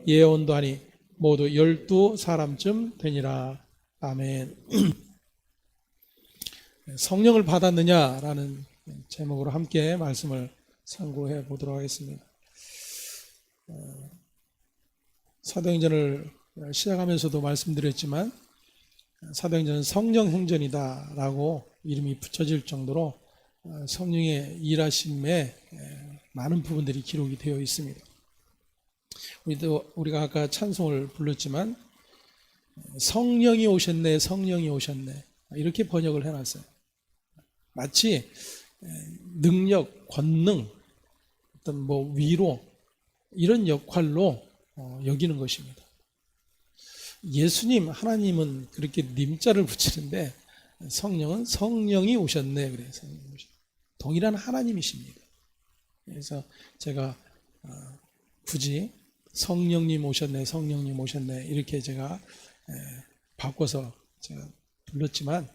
예언도 하니 모두 12사람쯤 되니라. 아멘. 성령을 받았느냐라는 제목으로 함께 말씀을 상고해 보도록 하겠습니다. 사도행전을 시작하면서도 말씀드렸지만 사도행전은 성령행전이다라고 이름이 붙여질 정도로 성령의 일하심에 많은 부분들이 기록이 되어 있습니다. 우리가 아까 찬송을 불렀지만 성령이 오셨네, 성령이 오셨네, 이렇게 번역을 해놨어요. 마치 능력, 권능, 어떤 위로, 이런 역할로 여기는 것입니다. 예수님, 하나님은 그렇게 님자를 붙이는데 성령은 성령이 오셨네, 그래요. 동일한 하나님이십니다. 그래서 제가 굳이 성령님 오셨네, 성령님 오셨네, 이렇게 제가 바꿔서 제가 불렀지만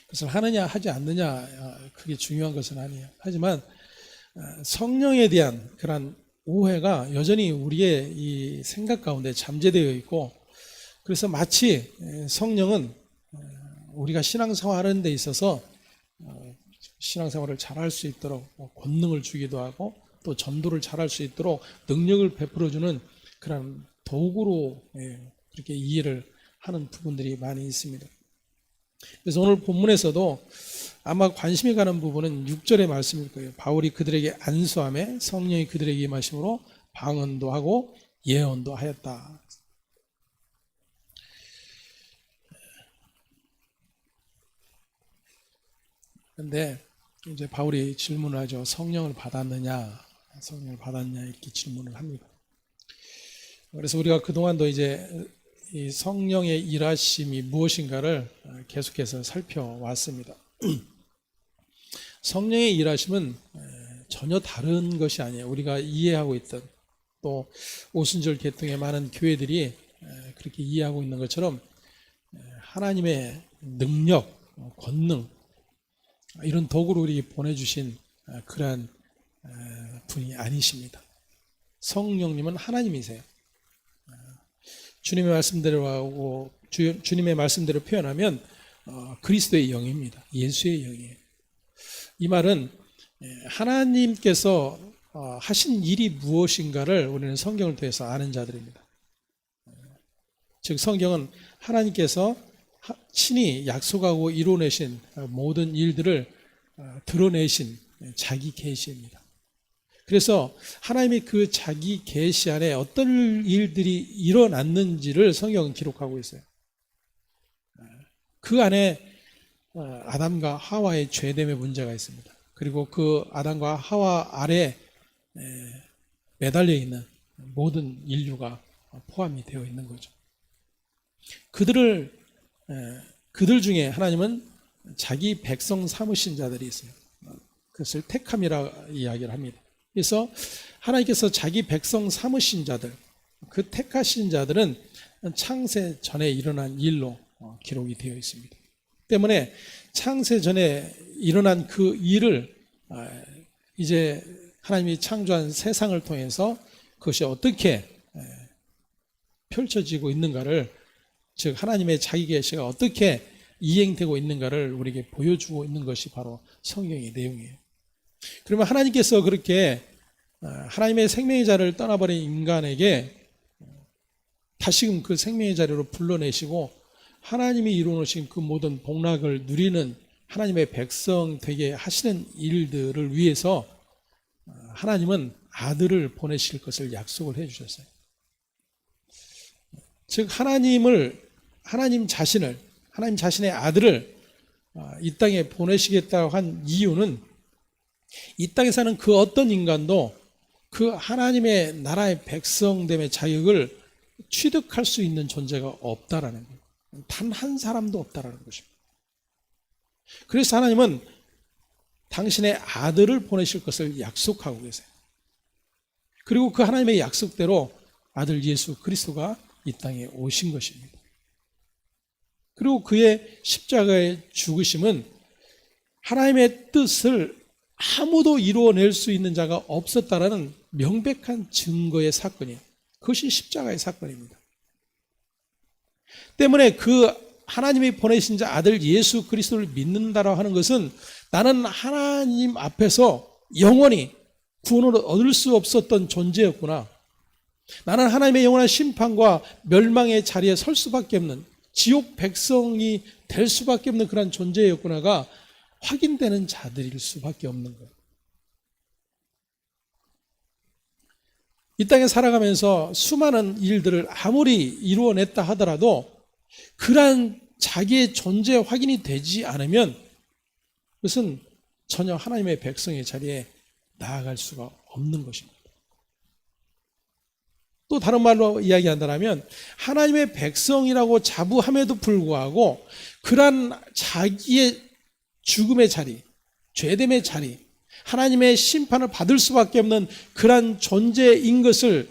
그것을 하느냐 하지 않느냐 그게 중요한 것은 아니에요. 하지만 성령에 대한 그런 오해가 여전히 우리의 이 생각 가운데 잠재되어 있고, 그래서 마치 성령은 우리가 신앙생활하는 데 있어서 신앙생활을 잘할 수 있도록 권능을 주기도 하고 또 전도를 잘할 수 있도록 능력을 베풀어주는 그런 도구로 그렇게 이해를 하는 부분들이 많이 있습니다. 그래서 오늘 본문에서도 아마 관심이 가는 부분은 6절의 말씀일 거예요. 바울이 그들에게 안수하며 성령이 그들에게 임하심으로 방언도 하고 예언도 하였다. 그런데 이제 바울이 질문을 하죠. 성령을 받았느냐, 성령을 받았냐, 이렇게 질문을 합니다. 그래서 우리가 그동안도 이제 이 성령의 일하심이 무엇인가를 계속해서 살펴왔습니다. 성령의 일하심은 전혀 다른 것이 아니에요. 우리가 이해하고 있던, 또 오순절 계통의 많은 교회들이 그렇게 이해하고 있는 것처럼 하나님의 능력, 권능, 이런 도구를 우리에게 보내주신 그러한 분이 아니십니다. 성령님은 하나님이세요. 주님의 말씀대로 주님의 말씀대로 표현하면 그리스도의 영입니다. 예수의 영이에요. 이 말은 하나님께서 하신 일이 무엇인가를 우리는 성경을 통해서 아는 자들입니다. 즉 성경은 하나님께서 친히 약속하고 이뤄내신 모든 일들을 드러내신 자기 계시입니다. 그래서 하나님의 그 자기 계시 안에 어떤 일들이 일어났는지를 성경은 기록하고 있어요. 그 안에 아담과 하와의 죄됨의 문제가 있습니다. 그리고 그 아담과 하와 아래 매달려 있는 모든 인류가 포함이 되어 있는 거죠. 그들 중에 하나님은 자기 백성 삼으신 자들이 있어요. 그것을 택함이라 이야기를 합니다. 그래서 하나님께서 자기 백성 삼으신 자들, 그 택하신 자들은 창세 전에 일어난 일로 기록이 되어 있습니다. 때문에 창세 전에 일어난 그 일을 이제 하나님이 창조한 세상을 통해서 그것이 어떻게 펼쳐지고 있는가를, 즉 하나님의 자기 계시가 어떻게 이행되고 있는가를 우리에게 보여주고 있는 것이 바로 성경의 내용이에요. 그러면 하나님께서 그렇게 하나님의 생명의 자리를 떠나버린 인간에게 다시금 그 생명의 자리로 불러내시고 하나님이 이루어놓으신 그 모든 복락을 누리는 하나님의 백성 되게 하시는 일들을 위해서 하나님은 아들을 보내실 것을 약속을 해주셨어요. 즉 하나님 자신의 아들을 이 땅에 보내시겠다고 한 이유는 이 땅에 사는 그 어떤 인간도 그 하나님의 나라의 백성됨의 자격을 취득할 수 있는 존재가 없다라는 거예요. 단 한 사람도 없다라는 것입니다. 그래서 하나님은 당신의 아들을 보내실 것을 약속하고 계세요. 그리고 그 하나님의 약속대로 아들 예수 그리스도가 이 땅에 오신 것입니다. 그리고 그의 십자가의 죽으심은 하나님의 뜻을 아무도 이루어낼 수 있는 자가 없었다라는 명백한 증거의 사건이에요. 그것이 십자가의 사건입니다. 때문에 그 하나님이 보내신 자 아들 예수 그리스도를 믿는다라고 하는 것은 나는 하나님 앞에서 영원히 구원을 얻을 수 없었던 존재였구나. 나는 하나님의 영원한 심판과 멸망의 자리에 설 수밖에 없는, 지옥 백성이 될 수밖에 없는 그런 존재였구나가 확인되는 자들일 수밖에 없는 거예요. 이 땅에 살아가면서 수많은 일들을 아무리 이루어냈다 하더라도 그러한 자기의 존재 확인이 되지 않으면 그것은 전혀 하나님의 백성의 자리에 나아갈 수가 없는 것입니다. 또 다른 말로 이야기한다면 하나님의 백성이라고 자부함에도 불구하고 그러한 자기의 죽음의 자리, 죄됨의 자리, 하나님의 심판을 받을 수밖에 없는 그러한 존재인 것을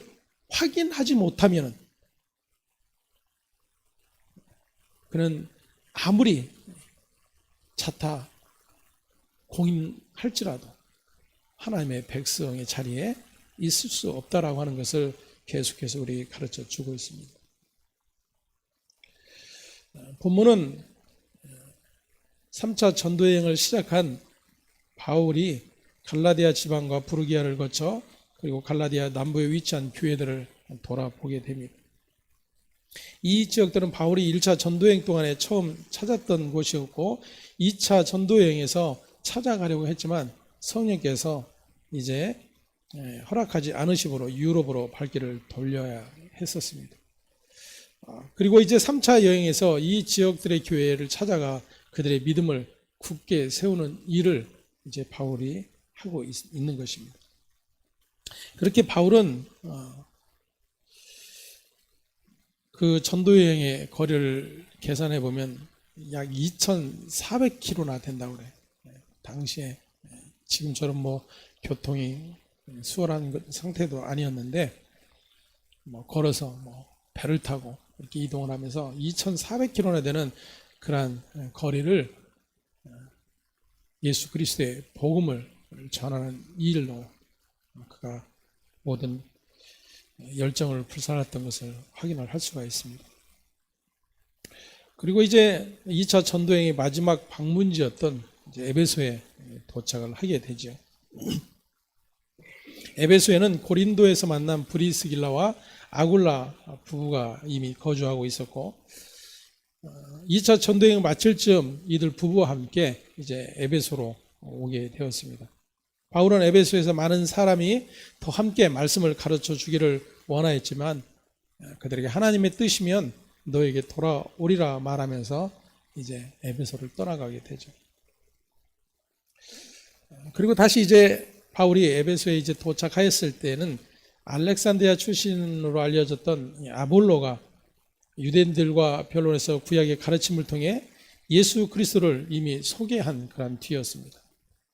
확인하지 못하면 그는 아무리 자타 공인할지라도 하나님의 백성의 자리에 있을 수 없다라고 하는 것을 계속해서 우리 가르쳐 주고 있습니다. 본문은 3차 전도여행을 시작한 바울이 갈라디아 지방과 부르기아를 거쳐 그리고 갈라디아 남부에 위치한 교회들을 돌아보게 됩니다. 이 지역들은 바울이 1차 전도여행 동안에 처음 찾았던 곳이었고 2차 전도여행에서 찾아가려고 했지만 성령께서 이제 허락하지 않으심으로 유럽으로 발길을 돌려야 했었습니다. 그리고 이제 3차 여행에서 이 지역들의 교회를 찾아가 그들의 믿음을 굳게 세우는 일을 이제 바울이 하고 있는 것입니다. 그렇게 바울은 그 전도여행의 거리를 계산해 보면 약 2,400km나 된다고 그래요. 당시에 지금처럼 뭐 교통이 수월한 상태도 아니었는데 걸어서 배를 타고 이렇게 이동을 하면서 2,400km나 되는 그러한 거리를 예수 그리스도의 복음을 전하는 일로 그가 모든 열정을 불살랐던 것을 확인을 할 수가 있습니다. 그리고 이제 2차 전도행의 마지막 방문지였던 이제 에베소에 도착을 하게 되죠. 에베소에는 고린도에서 만난 브리스길라와 아굴라 부부가 이미 거주하고 있었고 2차 전도행을 마칠 즈음 이들 부부와 함께 이제 에베소로 오게 되었습니다. 바울은 에베소에서 많은 사람이 더 함께 말씀을 가르쳐 주기를 원하였지만 그들에게 하나님의 뜻이면 너에게 돌아오리라 말하면서 이제 에베소를 떠나가게 되죠. 그리고 다시 이제 바울이 에베소에 이제 도착하였을 때는 알렉산드리아 출신으로 알려졌던 아볼로가 유대인들과 변론에서 구약의 가르침을 통해 예수 그리스도를 이미 소개한 그런 뒤였습니다.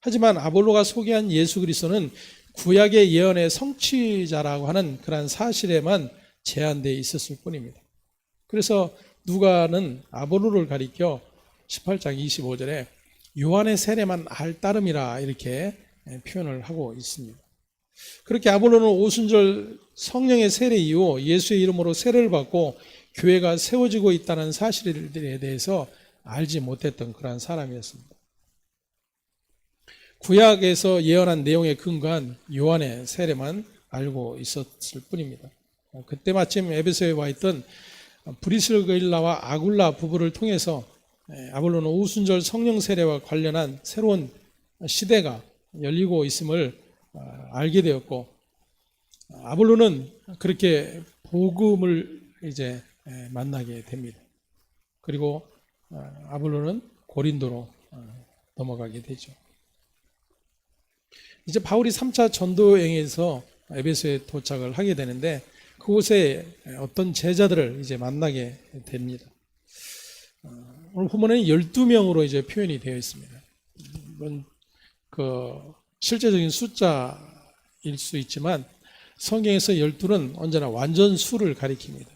하지만 아볼로가 소개한 예수 그리스도는 구약의 예언의 성취자라고 하는 그런 사실에만 제한되어 있었을 뿐입니다. 그래서 누가는 아볼로를 가리켜 18장 25절에 요한의 세례만 알 따름이라 이렇게 표현을 하고 있습니다. 그렇게 아볼로는 오순절 성령의 세례 이후 예수의 이름으로 세례를 받고 교회가 세워지고 있다는 사실에 대해서 알지 못했던 그러한 사람이었습니다. 구약에서 예언한 내용에 근거한 요한의 세례만 알고 있었을 뿐입니다. 그때 마침 에베소에 와 있던 브리스길라와 아굴라 부부를 통해서 아볼로는 오순절 성령 세례와 관련한 새로운 시대가 열리고 있음을 알게 되었고 아볼로는 그렇게 복음을 이제 만나게 됩니다. 그리고 아볼로는 고린도로 넘어가게 되죠. 이제 바울이 3차 전도여행에서 에베소에 도착을 하게 되는데 그곳에 어떤 제자들을 이제 만나게 됩니다. 오늘 본문에는 12명으로 이제 표현이 되어 있습니다. 이건 실제적인 숫자일 수 있지만 성경에서 12는 언제나 완전 수를 가리킵니다.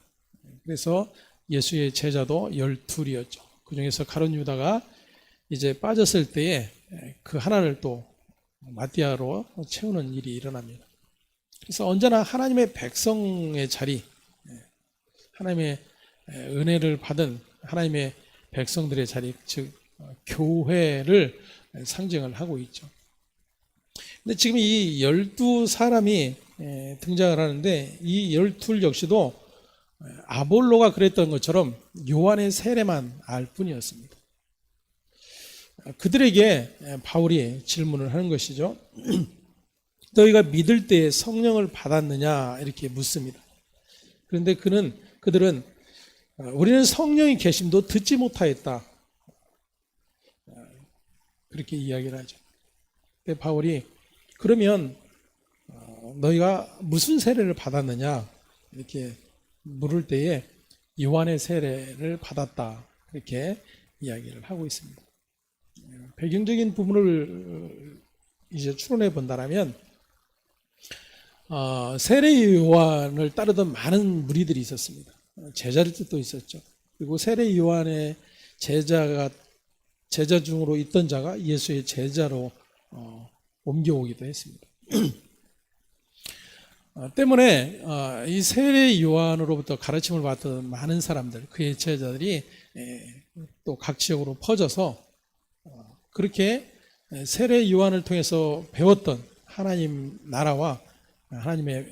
그래서 예수의 제자도 12이었죠. 그 중에서 가룟 유다가 이제 빠졌을 때에 그 하나를 또 마띠아로 채우는 일이 일어납니다. 그래서 언제나 하나님의 백성의 자리, 하나님의 은혜를 받은 하나님의 백성들의 자리, 즉 교회를 상징을 하고 있죠. 근데 지금 이 12사람이 등장을 하는데 이 12 역시도 아볼로가 그랬던 것처럼 요한의 세례만 알 뿐이었습니다. 그들에게 바울이 질문을 하는 것이죠. 너희가 믿을 때 성령을 받았느냐 이렇게 묻습니다. 그런데 그들은 우리는 성령이 계심도 듣지 못하였다 그렇게 이야기를 하죠. 근데 바울이 그러면 너희가 무슨 세례를 받았느냐 이렇게 물을 때에 요한의 세례를 받았다 그렇게 이야기를 하고 있습니다. 배경적인 부분을 이제 추론해 본다면 세례 요한을 따르던 많은 무리들이 있었습니다. 제자들도 있었죠. 그리고 세례 요한의 제자 중으로 있던 자가 예수의 제자로 옮겨오기도 했습니다. 때문에 이 세례 요한으로부터 가르침을 받던 많은 사람들, 그의 제자들이 또 각 지역으로 퍼져서 그렇게 세례 요한을 통해서 배웠던 하나님 나라와 하나님의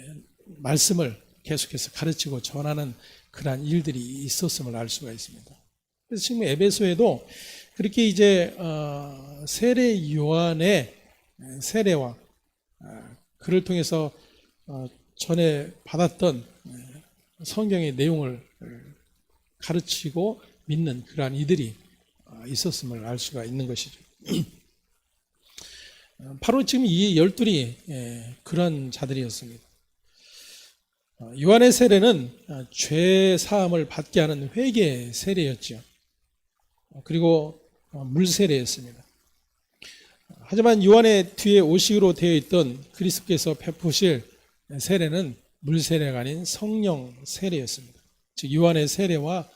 말씀을 계속해서 가르치고 전하는 그러한 일들이 있었음을 알 수가 있습니다. 그래서 지금 에베소에도 그렇게 이제 세례 요한의 세례와 그를 통해서 전에 받았던 성경의 내용을 가르치고 믿는 그러한 이들이 있었음을 알 수가 있는 것이죠. 바로 지금 이 12이 그런 자들이었습니다. 요한의 세례는 죄 사함을 받게 하는 회개 세례였죠. 그리고 물 세례였습니다. 하지만 요한의 뒤에 오시기로 되어 있던 그리스도께서 베푸실 세례는 물 세례가 아닌 성령 세례였습니다. 즉 요한의 세례와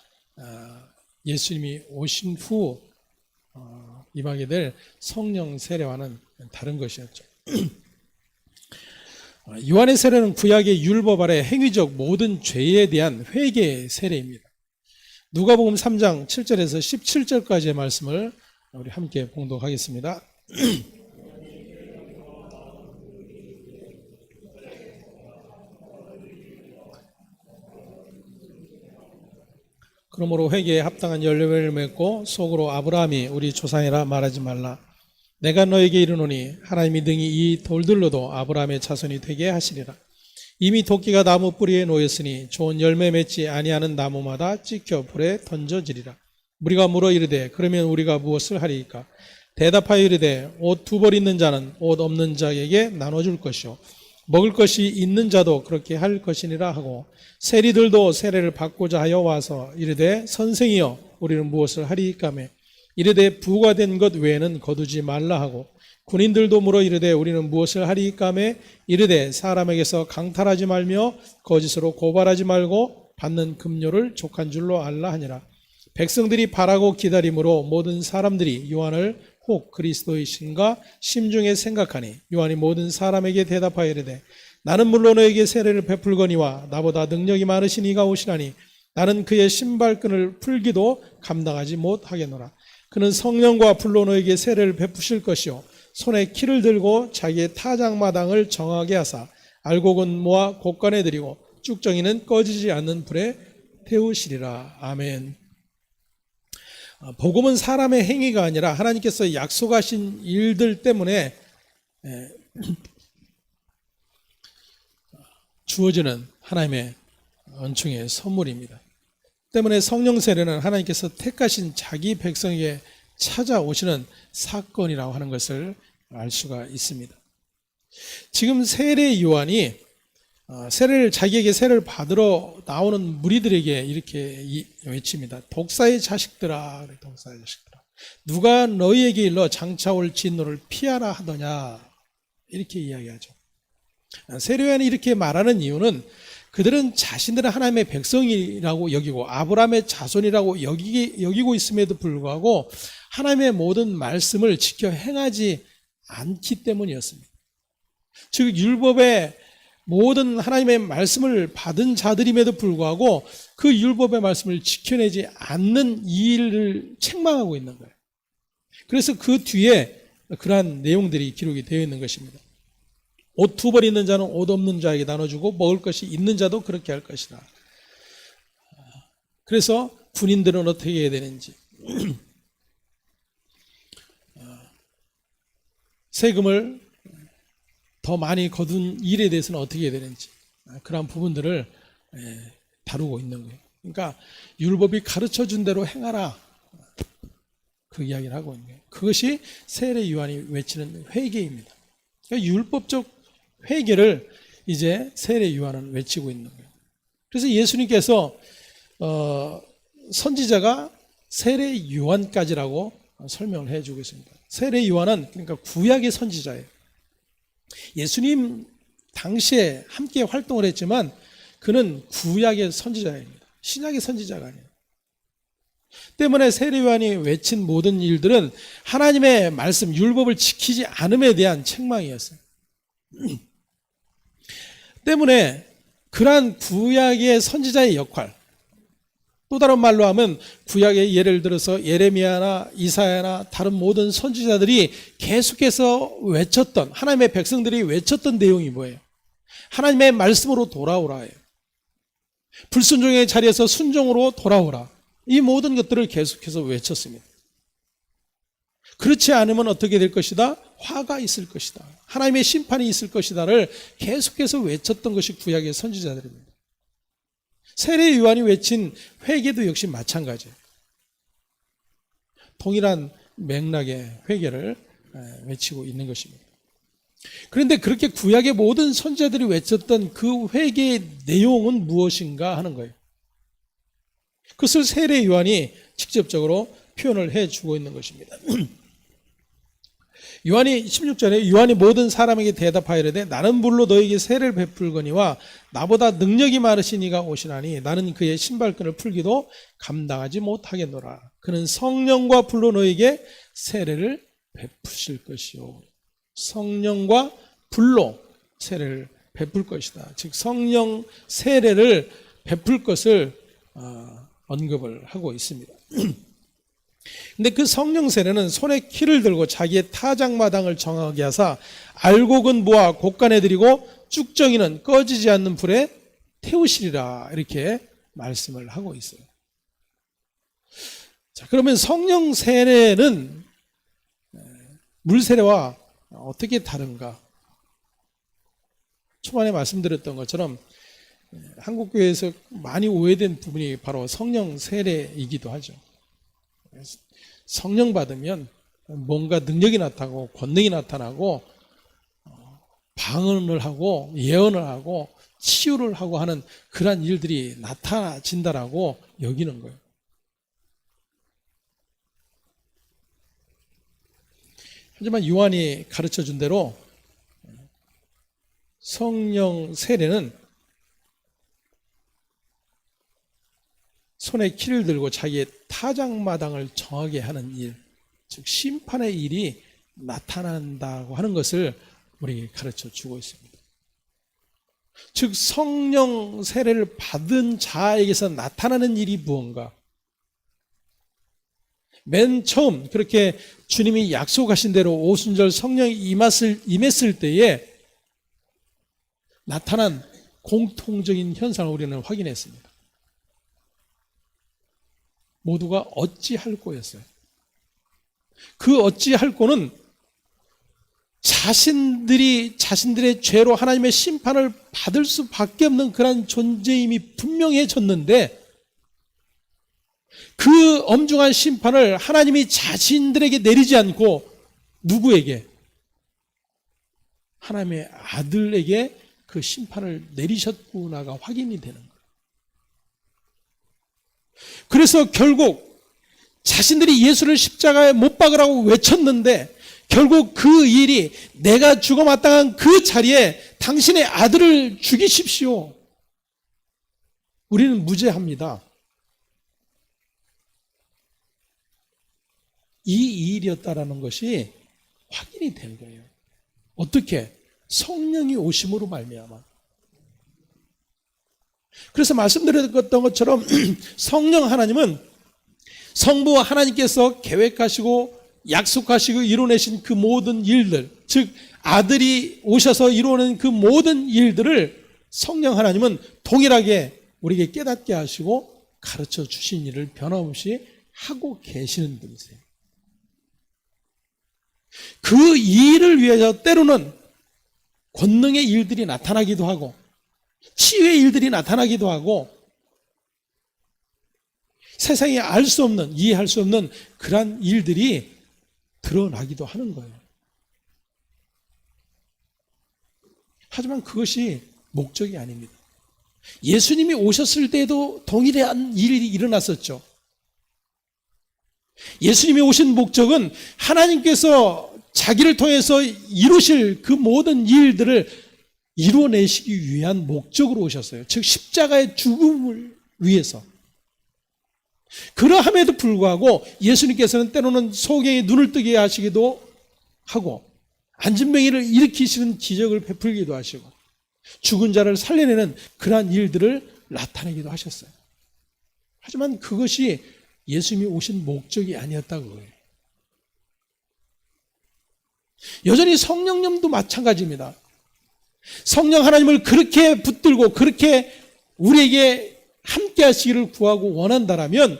예수님이 오신 후 임하게 될 성령 세례와는 다른 것이었죠. 요한의 세례는 구약의 율법 아래 행위적 모든 죄에 대한 회개 세례입니다. 누가복음 3장 7절에서 17절까지의 말씀을 우리 함께 봉독하겠습니다. 그러므로 회개에 합당한 열매를 맺고 속으로 아브라함이 우리 조상이라 말하지 말라. 내가 너에게 이르노니 하나님이 등이 이 돌들로도 아브라함의 자손이 되게 하시리라. 이미 도끼가 나무 뿌리에 놓였으니 좋은 열매 맺지 아니하는 나무마다 찍혀 불에 던져지리라. 우리가 물어 이르되 그러면 우리가 무엇을 하리이까? 대답하여 이르되 옷 2벌 있는 자는 옷 없는 자에게 나눠줄 것이요 먹을 것이 있는 자도 그렇게 할 것이니라 하고 세리들도 세례를 받고자 하여 와서 이르되 선생이여 우리는 무엇을 하리이까매 이르되 부가 된 것 외에는 거두지 말라 하고 군인들도 물어 이르되 우리는 무엇을 하리이까매 이르되 사람에게서 강탈하지 말며 거짓으로 고발하지 말고 받는 급료를 족한 줄로 알라 하니라. 백성들이 바라고 기다림으로 모든 사람들이 요한을 혹 그리스도이신가 심중에 생각하니 요한이 모든 사람에게 대답하여 이르되 나는 물론 너에게 세례를 베풀거니와 나보다 능력이 많으신 이가 오시라니 나는 그의 신발끈을 풀기도 감당하지 못하겠노라. 그는 성령과 불로 너에게 세례를 베푸실 것이요 손에 키를 들고 자기의 타작마당을 정하게 하사 알곡은 모아 곳간에 들이고 쭉정이는 꺼지지 않는 불에 태우시리라. 아멘. 복음은 사람의 행위가 아니라 하나님께서 약속하신 일들 때문에 주어지는 하나님의 은총의 선물입니다. 때문에 성령 세례는 하나님께서 택하신 자기 백성에게 찾아오시는 사건이라고 하는 것을 알 수가 있습니다. 지금 세례 요한이 자기에게 세례를 받으러 나오는 무리들에게 이렇게 외칩니다. 독사의 자식들아, 독사의 자식들아, 누가 너희에게 일러 장차 올 진노를 피하라 하더냐, 이렇게 이야기하죠. 세례 요한이 이렇게 말하는 이유는 그들은 자신들은 하나님의 백성이라고 여기고 아브라함의 자손이라고 여기고 있음에도 불구하고 하나님의 모든 말씀을 지켜 행하지 않기 때문이었습니다. 즉 율법의 모든 하나님의 말씀을 받은 자들임에도 불구하고 그 율법의 말씀을 지켜내지 않는 이 일을 책망하고 있는 거예요. 그래서 그 뒤에 그러한 내용들이 기록이 되어 있는 것입니다. 옷 두 벌 있는 자는 옷 없는 자에게 나눠주고 먹을 것이 있는 자도 그렇게 할 것이다. 그래서 군인들은 어떻게 해야 되는지, 세금을 더 많이 거둔 일에 대해서는 어떻게 해야 되는지, 그런 부분들을 다루고 있는 거예요. 그러니까 율법이 가르쳐준 대로 행하라, 그 이야기를 하고 있는 거예요. 그것이 세례 요한이 외치는 회개입니다. 그러니까 율법적 회개를 이제 세례 요한은 외치고 있는 거예요. 그래서 예수님께서 선지자가 세례 요한까지라고 설명을 해주고 있습니다. 세례 요한은 그러니까 구약의 선지자예요. 예수님 당시에 함께 활동을 했지만 그는 구약의 선지자입니다. 신약의 선지자가 아니에요. 때문에 세례 요한이 외친 모든 일들은 하나님의 말씀, 율법을 지키지 않음에 대한 책망이었어요. 때문에 그러한 구약의 선지자의 역할, 또 다른 말로 하면 구약의 예를 들어서 예레미야나 이사야나 다른 모든 선지자들이 계속해서 외쳤던, 하나님의 백성들이 외쳤던 내용이 뭐예요? 하나님의 말씀으로 돌아오라예요. 불순종의 자리에서 순종으로 돌아오라. 이 모든 것들을 계속해서 외쳤습니다. 그렇지 않으면 어떻게 될 것이다? 화가 있을 것이다. 하나님의 심판이 있을 것이다를 계속해서 외쳤던 것이 구약의 선지자들입니다. 세례 요한이 외친 회개도 역시 마찬가지예요. 동일한 맥락의 회개를 외치고 있는 것입니다. 그런데 그렇게 구약의 모든 선지자들이 외쳤던 그 회개의 내용은 무엇인가 하는 거예요. 그것을 세례 요한이 직접적으로 표현을 해주고 있는 것입니다. 요한이 16절에 요한이 모든 사람에게 대답하여 이르되 나는 물로 너에게 세례를 베풀거니와 나보다 능력이 많으신 이가 오시나니 나는 그의 신발끈을 풀기도 감당하지 못하겠노라. 그는 성령과 불로 너에게 세례를 베푸실 것이요. 성령과 불로 세례를 베풀 것이다. 즉 성령 세례를 베풀 것을 언급을 하고 있습니다. 근데 그 성령 세례는 손에 키를 들고 자기의 타작마당을 정하게 하사 알곡은 모아 곡간에 들이고 쭉정이는 꺼지지 않는 불에 태우시리라, 이렇게 말씀을 하고 있어요. 자, 그러면 성령 세례는 물 세례와 어떻게 다른가? 초반에 말씀드렸던 것처럼 한국교회에서 많이 오해된 부분이 바로 성령 세례이기도 하죠. 성령 받으면 뭔가 능력이 나타나고 권능이 나타나고 방언을 하고 예언을 하고 치유를 하고 하는 그러한 일들이 나타진다라고 여기는 거예요. 하지만 요한이 가르쳐준 대로 성령 세례는 손에 키를 들고 자기의 타작마당을 정하게 하는 일, 즉 심판의 일이 나타난다고 하는 것을 우리에게 가르쳐 주고 있습니다. 즉 성령 세례를 받은 자에게서 나타나는 일이 무언가? 맨 처음 그렇게 주님이 약속하신 대로 오순절 성령이 임했을 때에 나타난 공통적인 현상을 우리는 확인했습니다. 모두가 어찌할 꼬였어요. 그 어찌할 꼬는 자신들의 죄로 하나님의 심판을 받을 수밖에 없는 그런 존재임이 분명해졌는데 그 엄중한 심판을 하나님이 자신들에게 내리지 않고 누구에게? 하나님의 아들에게 그 심판을 내리셨구나가 확인이 되는 거예요. 그래서 결국 자신들이 예수를 십자가에 못 박으라고 외쳤는데 결국 그 일이 내가 죽어 마땅한 그 자리에 당신의 아들을 죽이십시오. 우리는 무죄합니다. 이 일이었다라는 것이 확인이 된 거예요. 어떻게? 성령이 오심으로 말미암아. 그래서 말씀드렸던 것처럼 성령 하나님은 성부 하나님께서 계획하시고 약속하시고 이뤄내신 그 모든 일들, 즉 아들이 오셔서 이루어낸 그 모든 일들을 성령 하나님은 동일하게 우리에게 깨닫게 하시고 가르쳐 주신 일을 변함없이 하고 계시는 분이세요. 그 일을 위해서 때로는 권능의 일들이 나타나기도 하고 치유의 일들이 나타나기도 하고 세상에 알 수 없는, 이해할 수 없는 그러한 일들이 드러나기도 하는 거예요. 하지만 그것이 목적이 아닙니다. 예수님이 오셨을 때에도 동일한 일이 일어났었죠. 예수님이 오신 목적은 하나님께서 자기를 통해서 이루실 그 모든 일들을 이루어내시기 위한 목적으로 오셨어요. 즉 십자가의 죽음을 위해서. 그러함에도 불구하고 예수님께서는 때로는 소경의 눈을 뜨게 하시기도 하고 안진뱅이를 일으키시는 기적을 베풀기도 하시고 죽은 자를 살려내는 그러한 일들을 나타내기도 하셨어요. 하지만 그것이 예수님이 오신 목적이 아니었다고 해요. 여전히 성령님도 마찬가지입니다. 성령 하나님을 그렇게 붙들고 그렇게 우리에게 함께 하시기를 구하고 원한다라면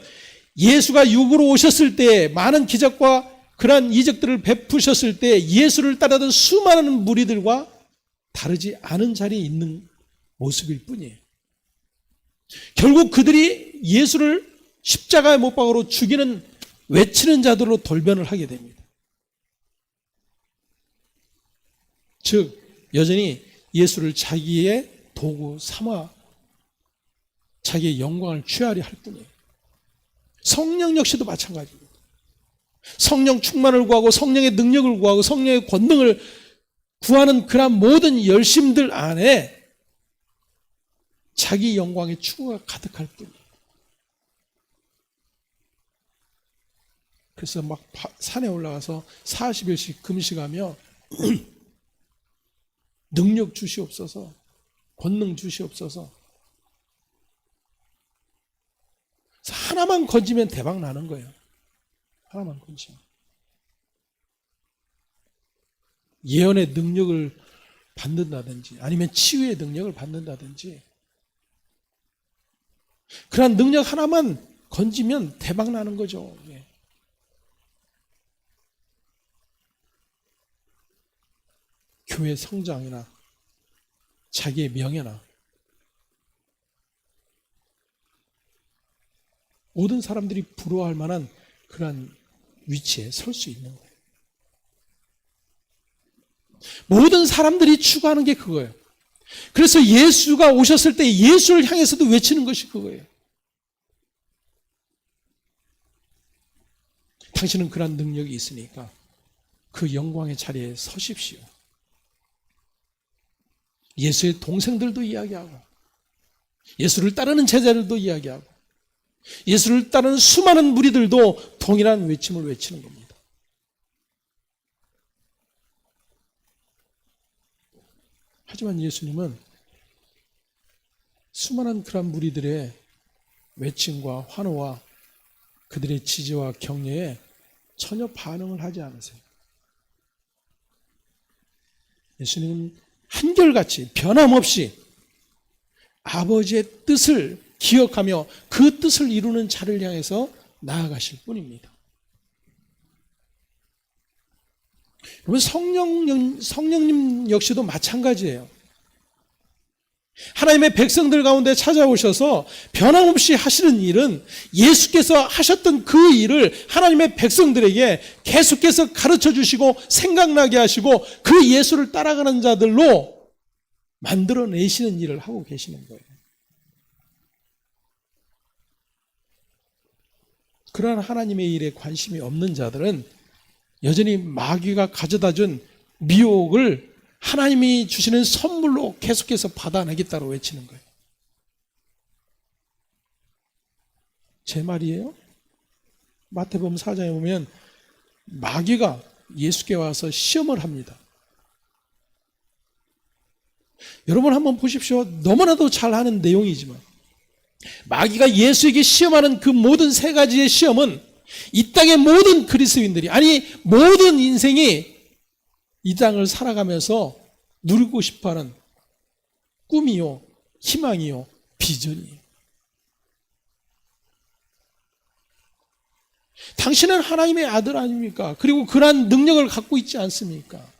예수가 육으로 오셨을 때 많은 기적과 그러한 이적들을 베푸셨을 때 예수를 따르던 수많은 무리들과 다르지 않은 자리에 있는 모습일 뿐이에요. 결국 그들이 예수를 십자가의 못박으로 죽이는 외치는 자들로 돌변을 하게 됩니다. 즉 여전히 예수를 자기의 도구 삼아 자기의 영광을 취하려 할 뿐이에요. 성령 역시도 마찬가지입니다. 성령 충만을 구하고 성령의 능력을 구하고 성령의 권능을 구하는 그런 모든 열심들 안에 자기 영광의 추구가 가득할 뿐이에요. 그래서 막 산에 올라가서 40일씩 금식하며 능력 주시옵소서, 권능 주시옵소서. 하나만 건지면 대박 나는 거예요. 하나만 건지면. 예언의 능력을 받는다든지 아니면 치유의 능력을 받는다든지 그런 능력 하나만 건지면 대박 나는 거죠. 예. 교회 성장이나 자기의 명예나 모든 사람들이 부러워할 만한 그러한 위치에 설 수 있는 거예요. 모든 사람들이 추구하는 게 그거예요. 그래서 예수가 오셨을 때 예수를 향해서도 외치는 것이 그거예요. 당신은 그러한 능력이 있으니까 그 영광의 자리에 서십시오. 예수의 동생들도 이야기하고 예수를 따르는 제자들도 이야기하고 예수를 따르는 수많은 무리들도 동일한 외침을 외치는 겁니다. 하지만 예수님은 수많은 그런 무리들의 외침과 환호와 그들의 지지와 격려에 전혀 반응을 하지 않으세요. 예수님은 한결같이 변함없이 아버지의 뜻을 기억하며 그 뜻을 이루는 자를 향해서 나아가실 뿐입니다. 여러분 성령님 역시도 마찬가지예요. 하나님의 백성들 가운데 찾아오셔서 변함없이 하시는 일은 예수께서 하셨던 그 일을 하나님의 백성들에게 계속해서 가르쳐 주시고 생각나게 하시고 그 예수를 따라가는 자들로 만들어내시는 일을 하고 계시는 거예요. 그러한 하나님의 일에 관심이 없는 자들은 여전히 마귀가 가져다준 미혹을 하나님이 주시는 선물로 계속해서 받아내겠다고 외치는 거예요. 제 말이에요? 마태복음 4장에 보면 마귀가 예수께 와서 시험을 합니다. 여러분 한번 보십시오. 너무나도 잘 아는 내용이지만 마귀가 예수에게 시험하는 그 모든 세 가지의 시험은 이 땅의 모든 그리스도인들이, 아니 모든 인생이 이 땅을 살아가면서 누리고 싶어하는 꿈이요, 희망이요, 비전이에요. 당신은 하나님의 아들 아닙니까? 그리고 그러한 능력을 갖고 있지 않습니까?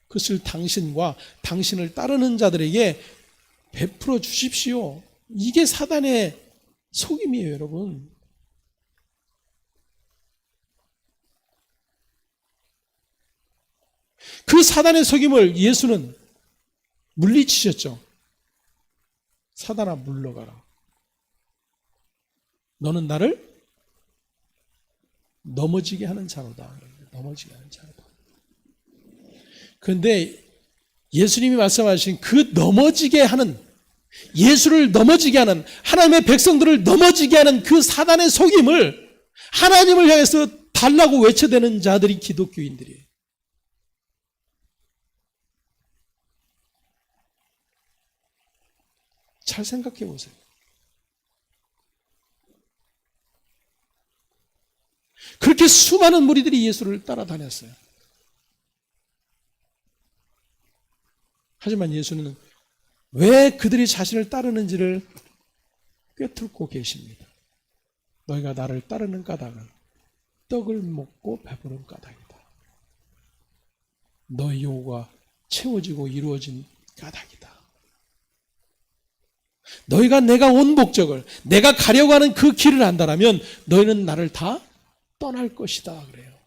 그것을 당신과 당신을 따르는 자들에게 베풀어 주십시오. 이게 사단의 속임이에요, 여러분. 그 사단의 속임을 예수는 물리치셨죠. 사단아, 물러가라. 너는 나를 넘어지게 하는 자로다. 넘어지게 하는 자로다. 그런데 예수님이 말씀하신 그 넘어지게 하는, 예수를 넘어지게 하는, 하나님의 백성들을 넘어지게 하는 그 사단의 속임을 하나님을 향해서 달라고 외쳐대는 자들이 기독교인들이에요. 잘 생각해 보세요. 그렇게 수많은 무리들이 예수를 따라다녔어요. 하지만 예수는 왜 그들이 자신을 따르는지를 꿰뚫고 계십니다. 너희가 나를 따르는 까닭은 떡을 먹고 배부른 까닭이다. 너희 요구가 채워지고 이루어진 까닭이다. 너희가 내가 온 목적을, 내가 가려고 하는 그 길을 안다라면 너희는 나를 다 떠날 것이다 그래요.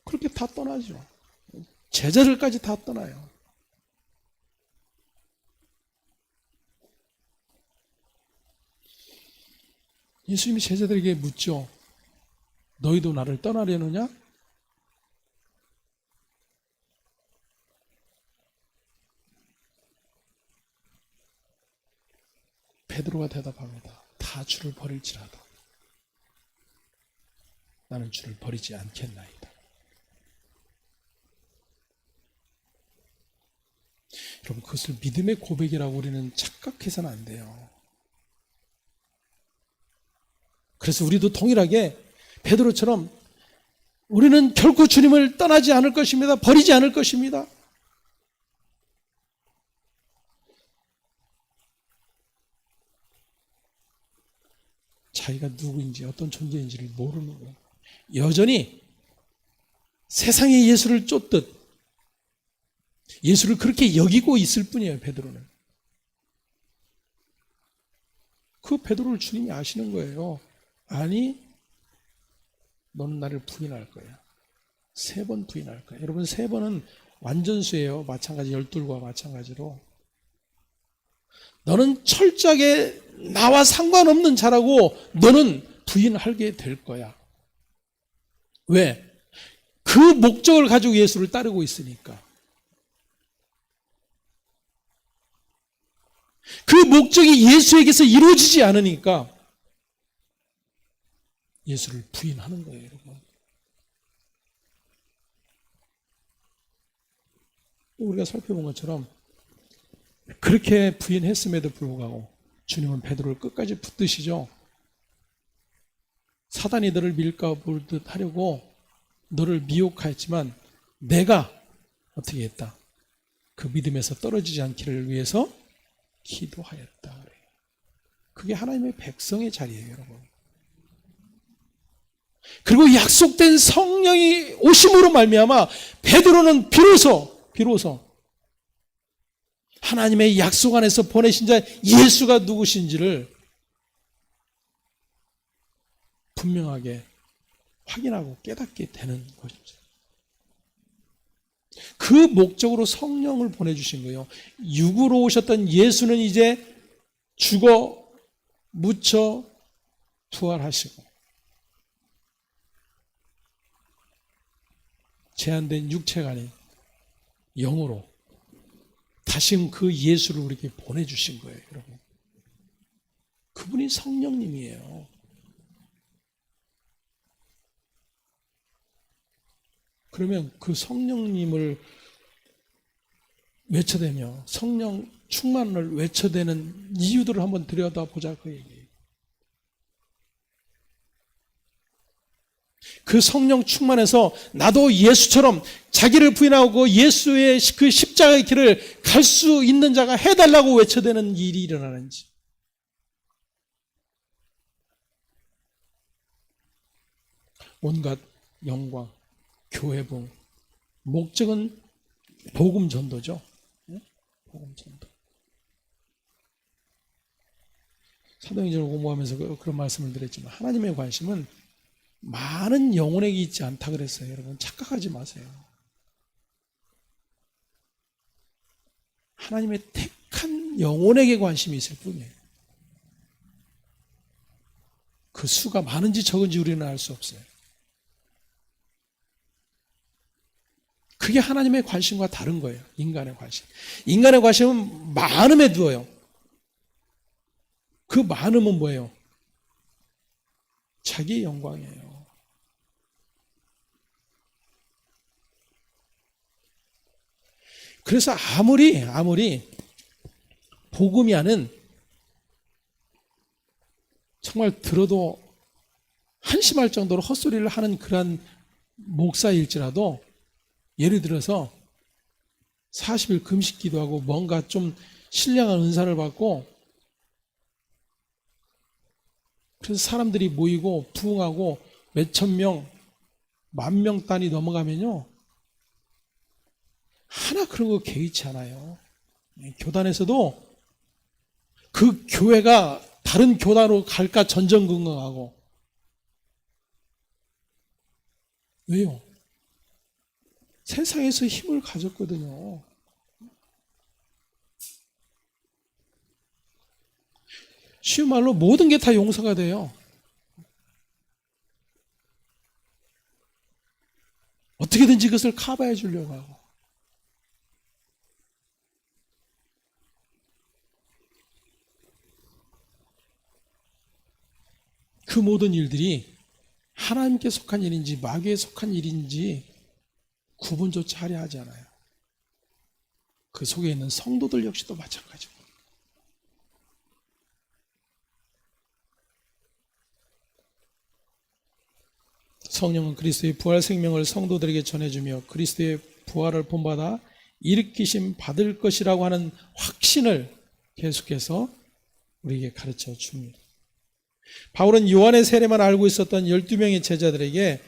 그렇게 다 떠나죠. 제자들까지 다 떠나요. 예수님이 제자들에게 묻죠. 너희도 나를 떠나려느냐? 베드로가 대답합니다. 다 주를 버릴지라도 나는 주를 버리지 않겠나이다. 여러분, 그것을 믿음의 고백이라고 우리는 착각해서는 안 돼요. 그래서 우리도 동일하게 베드로처럼 우리는 결코 주님을 떠나지 않을 것입니다. 버리지 않을 것입니다. 자기가 누구인지 어떤 존재인지를 모르는 거예요. 여전히 세상에 예수를 쫓듯 예수를 그렇게 여기고 있을 뿐이에요, 베드로는. 그 베드로를 주님이 아시는 거예요. 아니, 너는 나를 부인할 거야. 3번 부인할 거야. 여러분, 3번은 완전수예요. 마찬가지, 12과 마찬가지로. 너는 철저하게 나와 상관없는 자라고 너는 부인하게 될 거야. 왜? 그 목적을 가지고 예수를 따르고 있으니까. 그 목적이 예수에게서 이루어지지 않으니까 예수를 부인하는 거예요, 여러분. 우리가 살펴본 것처럼 그렇게 부인했음에도 불구하고 주님은 베드로를 끝까지 붙드시죠. 사단이 너를 밀가 물듯 하려고 너를 미혹하였지만 내가 어떻게 했다? 그 믿음에서 떨어지지 않기를 위해서 기도하였다 그래요. 그게 하나님의 백성의 자리예요, 여러분. 그리고 약속된 성령이 오심으로 말미암아 베드로는 비로소 하나님의 약속 안에서 보내신 자 예수가 누구신지를 분명하게 확인하고 깨닫게 되는 것이죠. 그 목적으로 성령을 보내주신 거예요. 육으로 오셨던 예수는 이제 죽어 묻혀 부활하시고 제한된 육체가 아닌 영으로 다시 그 예수를 우리에게 보내주신 거예요, 여러분. 그분이 성령님이에요. 그러면 그 성령님을 외쳐대며 성령 충만을 외쳐대는 이유들을 한번 들여다보자 그 얘기예요. 그 성령 충만해서 나도 예수처럼 자기를 부인하고 예수의 그 십자가의 길을 갈 수 있는 자가 해달라고 외쳐대는 일이 일어나는지. 온갖 영광, 교회봉, 목적은 복음 전도죠. 복음 전도. 사도행전을 공부하면서 그런 말씀을 드렸지만 하나님의 관심은 많은 영혼에게 있지 않다 그랬어요. 여러분 착각하지 마세요. 하나님의 택한 영혼에게 관심이 있을 뿐이에요. 그 수가 많은지 적은지 우리는 알 수 없어요. 그게 하나님의 관심과 다른 거예요. 인간의 관심. 인간의 관심은 많음에 두어요. 그 많음은 뭐예요? 자기의 영광이에요. 그래서 아무리 복음이 아는 정말 들어도 한심할 정도로 헛소리를 하는 그런 목사일지라도 예를 들어서 40일 금식 기도하고 뭔가 좀 신령한 은사를 받고 그래서 사람들이 모이고 부흥하고 몇천 명, 만 명 단위 넘어가면요 하나 그런 거 개의치 않아요. 교단에서도 그 교회가 다른 교단으로 갈까 전전긍긍하고. 왜요? 세상에서 힘을 가졌거든요. 쉬운 말로 모든 게 다 용서가 돼요. 어떻게든지 그것을 커버해 주려고 하고. 그 모든 일들이 하나님께 속한 일인지 마귀에 속한 일인지 구분조차 하려 하지 않아요. 그 속에 있는 성도들 역시도 마찬가지고. 성령은 그리스도의 부활 생명을 성도들에게 전해주며 그리스도의 부활을 본받아 일으키심 받을 것이라고 하는 확신을 계속해서 우리에게 가르쳐 줍니다. 바울은 요한의 세례만 알고 있었던 12명의 제자들에게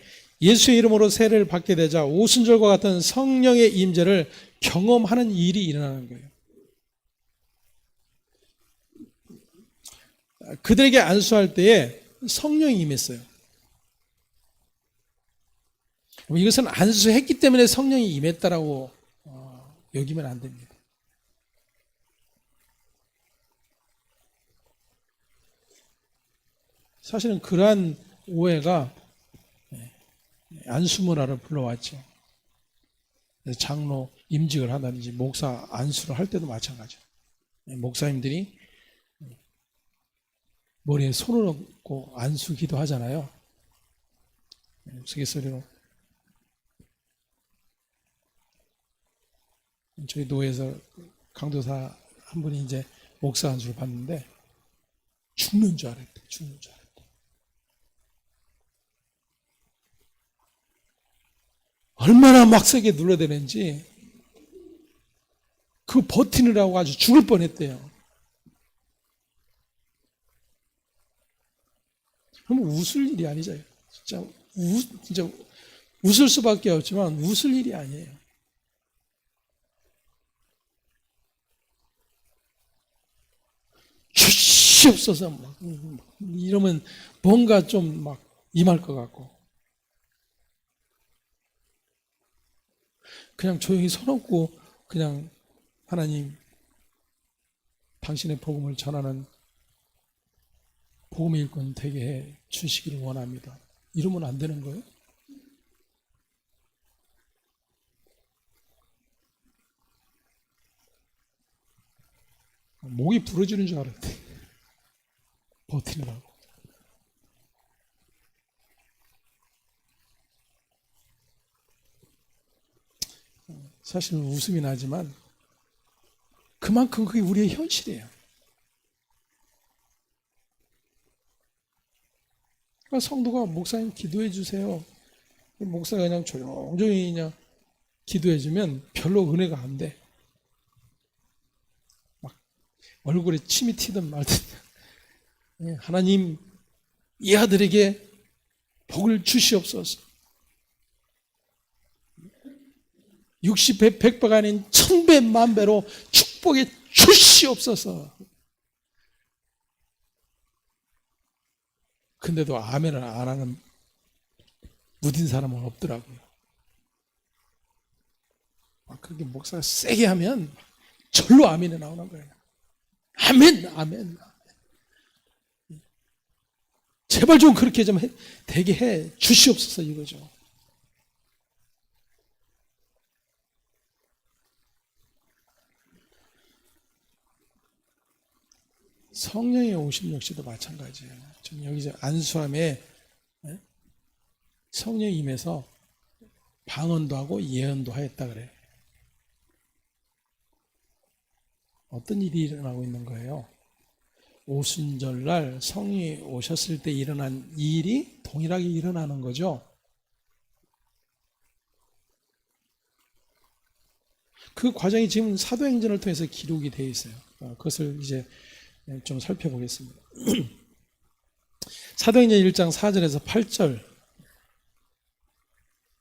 예수의 이름으로 세례를 받게 되자 오순절과 같은 성령의 임재를 경험하는 일이 일어나는 거예요. 그들에게 안수할 때에 성령이 임했어요. 이것은 안수했기 때문에 성령이 임했다라고 여기면 안 됩니다. 사실은 그러한 오해가 안수문화를 불러왔죠. 장로 임직을 한다든지 목사 안수를 할 때도 마찬가지예요. 목사님들이 머리에 손을 얹고 안수 기도하잖아요. 우스갯소리로 저희 노회에서 강도사 한 분이 이제 목사 안수를 받는데 죽는 줄 알았대. 죽는 줄 알았대. 얼마나 막 세게 눌러대는지 그 버티느라고 아주 죽을 뻔했대요. 그럼 웃을 일이 아니죠. 진짜 웃을 수밖에 없지만 웃을 일이 아니에요. 주시옵소서 막 이러면 뭔가 좀 막 임할 것 같고 그냥 조용히 손 얹고 그냥 하나님 당신의 복음을 전하는 복음의 일꾼 되게 해 주시기를 원합니다. 이러면 안 되는 거예요? 목이 부러지는 줄 알았대. 버티느라고. 사실 웃음이 나지만 그만큼 그게 우리의 현실이에요. 그러니까 성도가 목사님 기도해 주세요. 목사가 그냥 조용조용히 그냥 기도해 주면 별로 은혜가 안 돼. 막 얼굴에 침이 튀든 말든 하나님 이 아들에게 복을 주시옵소서. 60배, 100배가 아닌 1000배, 만배로 축복해 주시옵소서. 근데도 아멘을 안 하는 무딘 사람은 없더라고요. 그렇게 목사가 세게 하면 절로 아멘이 나오는 거예요. 아멘, 아멘. 제발 좀 그렇게 좀 되게 해 주시옵소서 이거죠. 성령의 오심 역시도 마찬가지예요. 지금 여기서 안수함에 성령이 임해서 방언도 하고 예언도 하였다 그래요. 어떤 일이 일어나고 있는 거예요? 오순절날 성령이 오셨을 때 일어난 이 일이 동일하게 일어나는 거죠. 그 과정이 지금 사도행전을 통해서 기록이 되어 있어요. 그것을 이제 좀 살펴보겠습니다. 사도행전 1장 4절에서 8절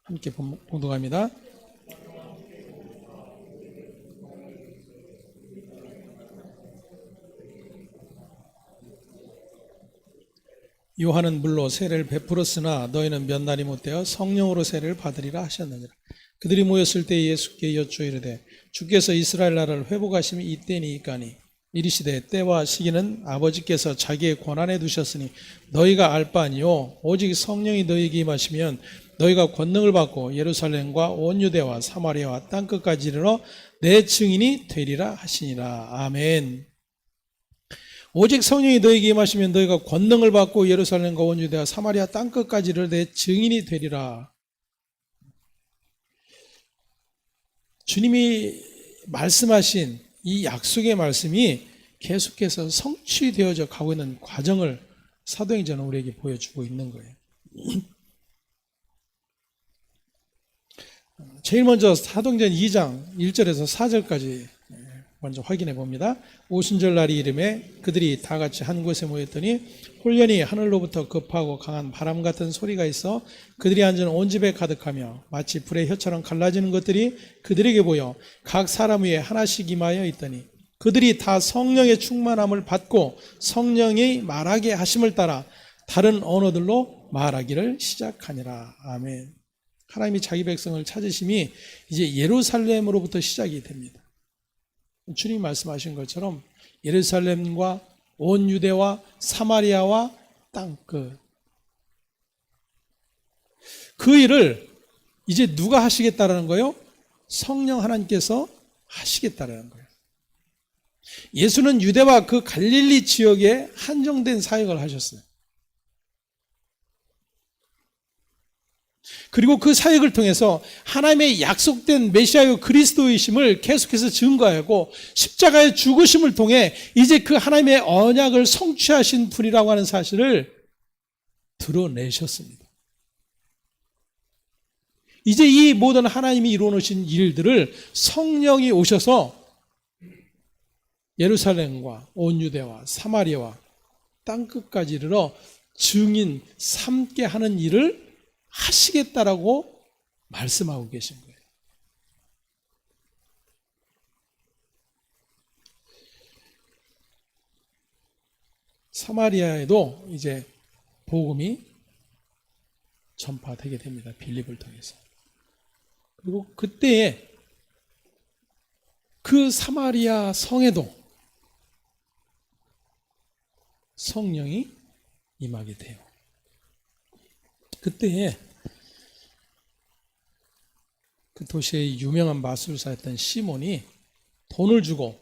함께 봉독합니다. 요한은 물로 세례를 베풀었으나 너희는 몇 날이 못되어 성령으로 세례를 받으리라 하셨느니라. 그들이 모였을 때 예수께 여쭈어 이르되 주께서 이스라엘 나라를 회복하심이 이때니까니 이르시되 때와 시기는 아버지께서 자기의 권한에 두셨으니 너희가 알 바 아니요 오직 성령이 너희에게 임하시면 너희가 권능을 받고 예루살렘과 온 유대와 사마리아와 땅끝까지 이르러 내 증인이 되리라 하시니라. 아멘. 오직 성령이 너희에게 임하시면 너희가 권능을 받고 예루살렘과 온 유대와 사마리아 땅끝까지 이르러 내 증인이 되리라. 주님이 말씀하신 이 약속의 말씀이 계속해서 성취되어져 가고 있는 과정을 사도행전은 우리에게 보여주고 있는 거예요. 제일 먼저 사도행전 2장 1절에서 4절까지 먼저 확인해 봅니다. 오순절 날이 이름에 그들이 다 같이 한 곳에 모였더니 홀연히 하늘로부터 급하고 강한 바람 같은 소리가 있어 그들이 앉은 온 집에 가득하며 마치 불의 혀처럼 갈라지는 것들이 그들에게 보여 각 사람 위에 하나씩 임하여 있더니 그들이 다 성령의 충만함을 받고 성령이 말하게 하심을 따라 다른 언어들로 말하기를 시작하니라. 아멘. 하나님이 자기 백성을 찾으심이 이제 예루살렘으로부터 시작이 됩니다. 주님이 말씀하신 것처럼 예루살렘과 온 유대와 사마리아와 땅끝 그 일을 이제 누가 하시겠다라는 거예요? 성령 하나님께서 하시겠다라는 거예요. 예수는 유대와 그 갈릴리 지역에 한정된 사역을 하셨어요. 그리고 그 사역을 통해서 하나님의 약속된 메시아요 그리스도이심을 계속해서 증거하고 십자가의 죽으심을 통해 이제 그 하나님의 언약을 성취하신 분이라고 하는 사실을 드러내셨습니다. 이제 이 모든 하나님이 이루어놓으신 일들을 성령이 오셔서 예루살렘과 온 유대와 사마리아와 땅끝까지 이르러 증인 삼게 하는 일을 하시겠다라고 말씀하고 계신 거예요. 사마리아에도 이제 복음이 전파되게 됩니다. 빌립을 통해서. 그리고 그때에 그 사마리아 성에도 성령이 임하게 돼요. 그때에 그 도시의 유명한 마술사였던 시몬이 돈을 주고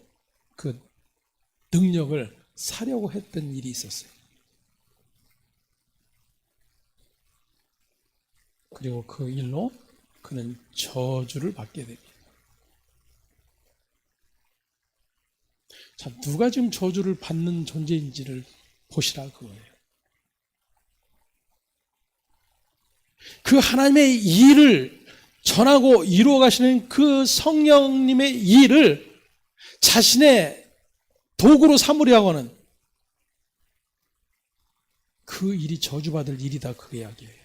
그 능력을 사려고 했던 일이 있었어요. 그리고 그 일로 그는 저주를 받게 됩니다. 자, 누가 지금 저주를 받는 존재인지를 보시라 그거예요. 그 하나님의 일을 전하고 이루어 가시는 그 성령님의 일을 자신의 도구로 삼으려 하는 그 일이 저주받을 일이다, 그 이야기예요.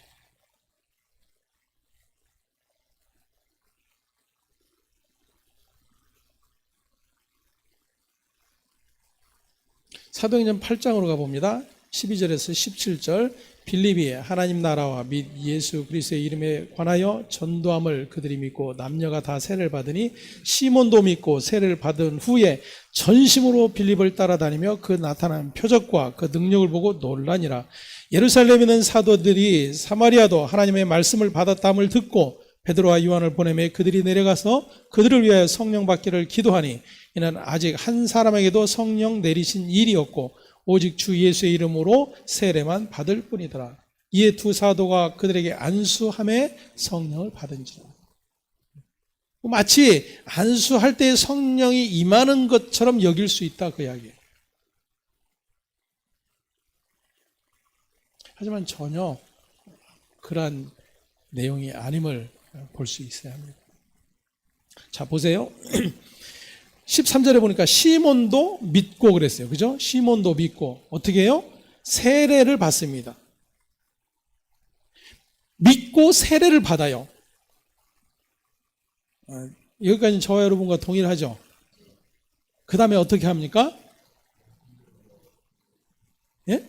사도행전 8장으로 가봅니다. 12절에서 17절. 빌립이 하나님 나라와 및 예수 그리스도의 이름에 관하여 전도함을 그들이 믿고 남녀가 다 세례를 받으니 시몬도 믿고 세례를 받은 후에 전심으로 빌립을 따라다니며 그 나타난 표적과 그 능력을 보고 놀라니라. 예루살렘에 있는 사도들이 사마리아도 하나님의 말씀을 받았다함을 듣고 베드로와 요한을 보내매 그들이 내려가서 그들을 위하여 성령 받기를 기도하니 이는 아직 한 사람에게도 성령 내리신 일이 없고 오직 주 예수의 이름으로 세례만 받을 뿐이더라. 이에 두 사도가 그들에게 안수함에 성령을 받은지라. 마치 안수할 때 성령이 임하는 것처럼 여길 수 있다, 그 이야기예요. 하지만 전혀 그러한 내용이 아님을 볼 수 있어야 합니다. 자, 보세요. 13절에 보니까 시몬도 믿고 그랬어요. 그죠? 시몬도 믿고. 어떻게 해요? 세례를 받습니다. 믿고 세례를 받아요. 여기까지 저와 여러분과 동일하죠? 그 다음에 어떻게 합니까? 예?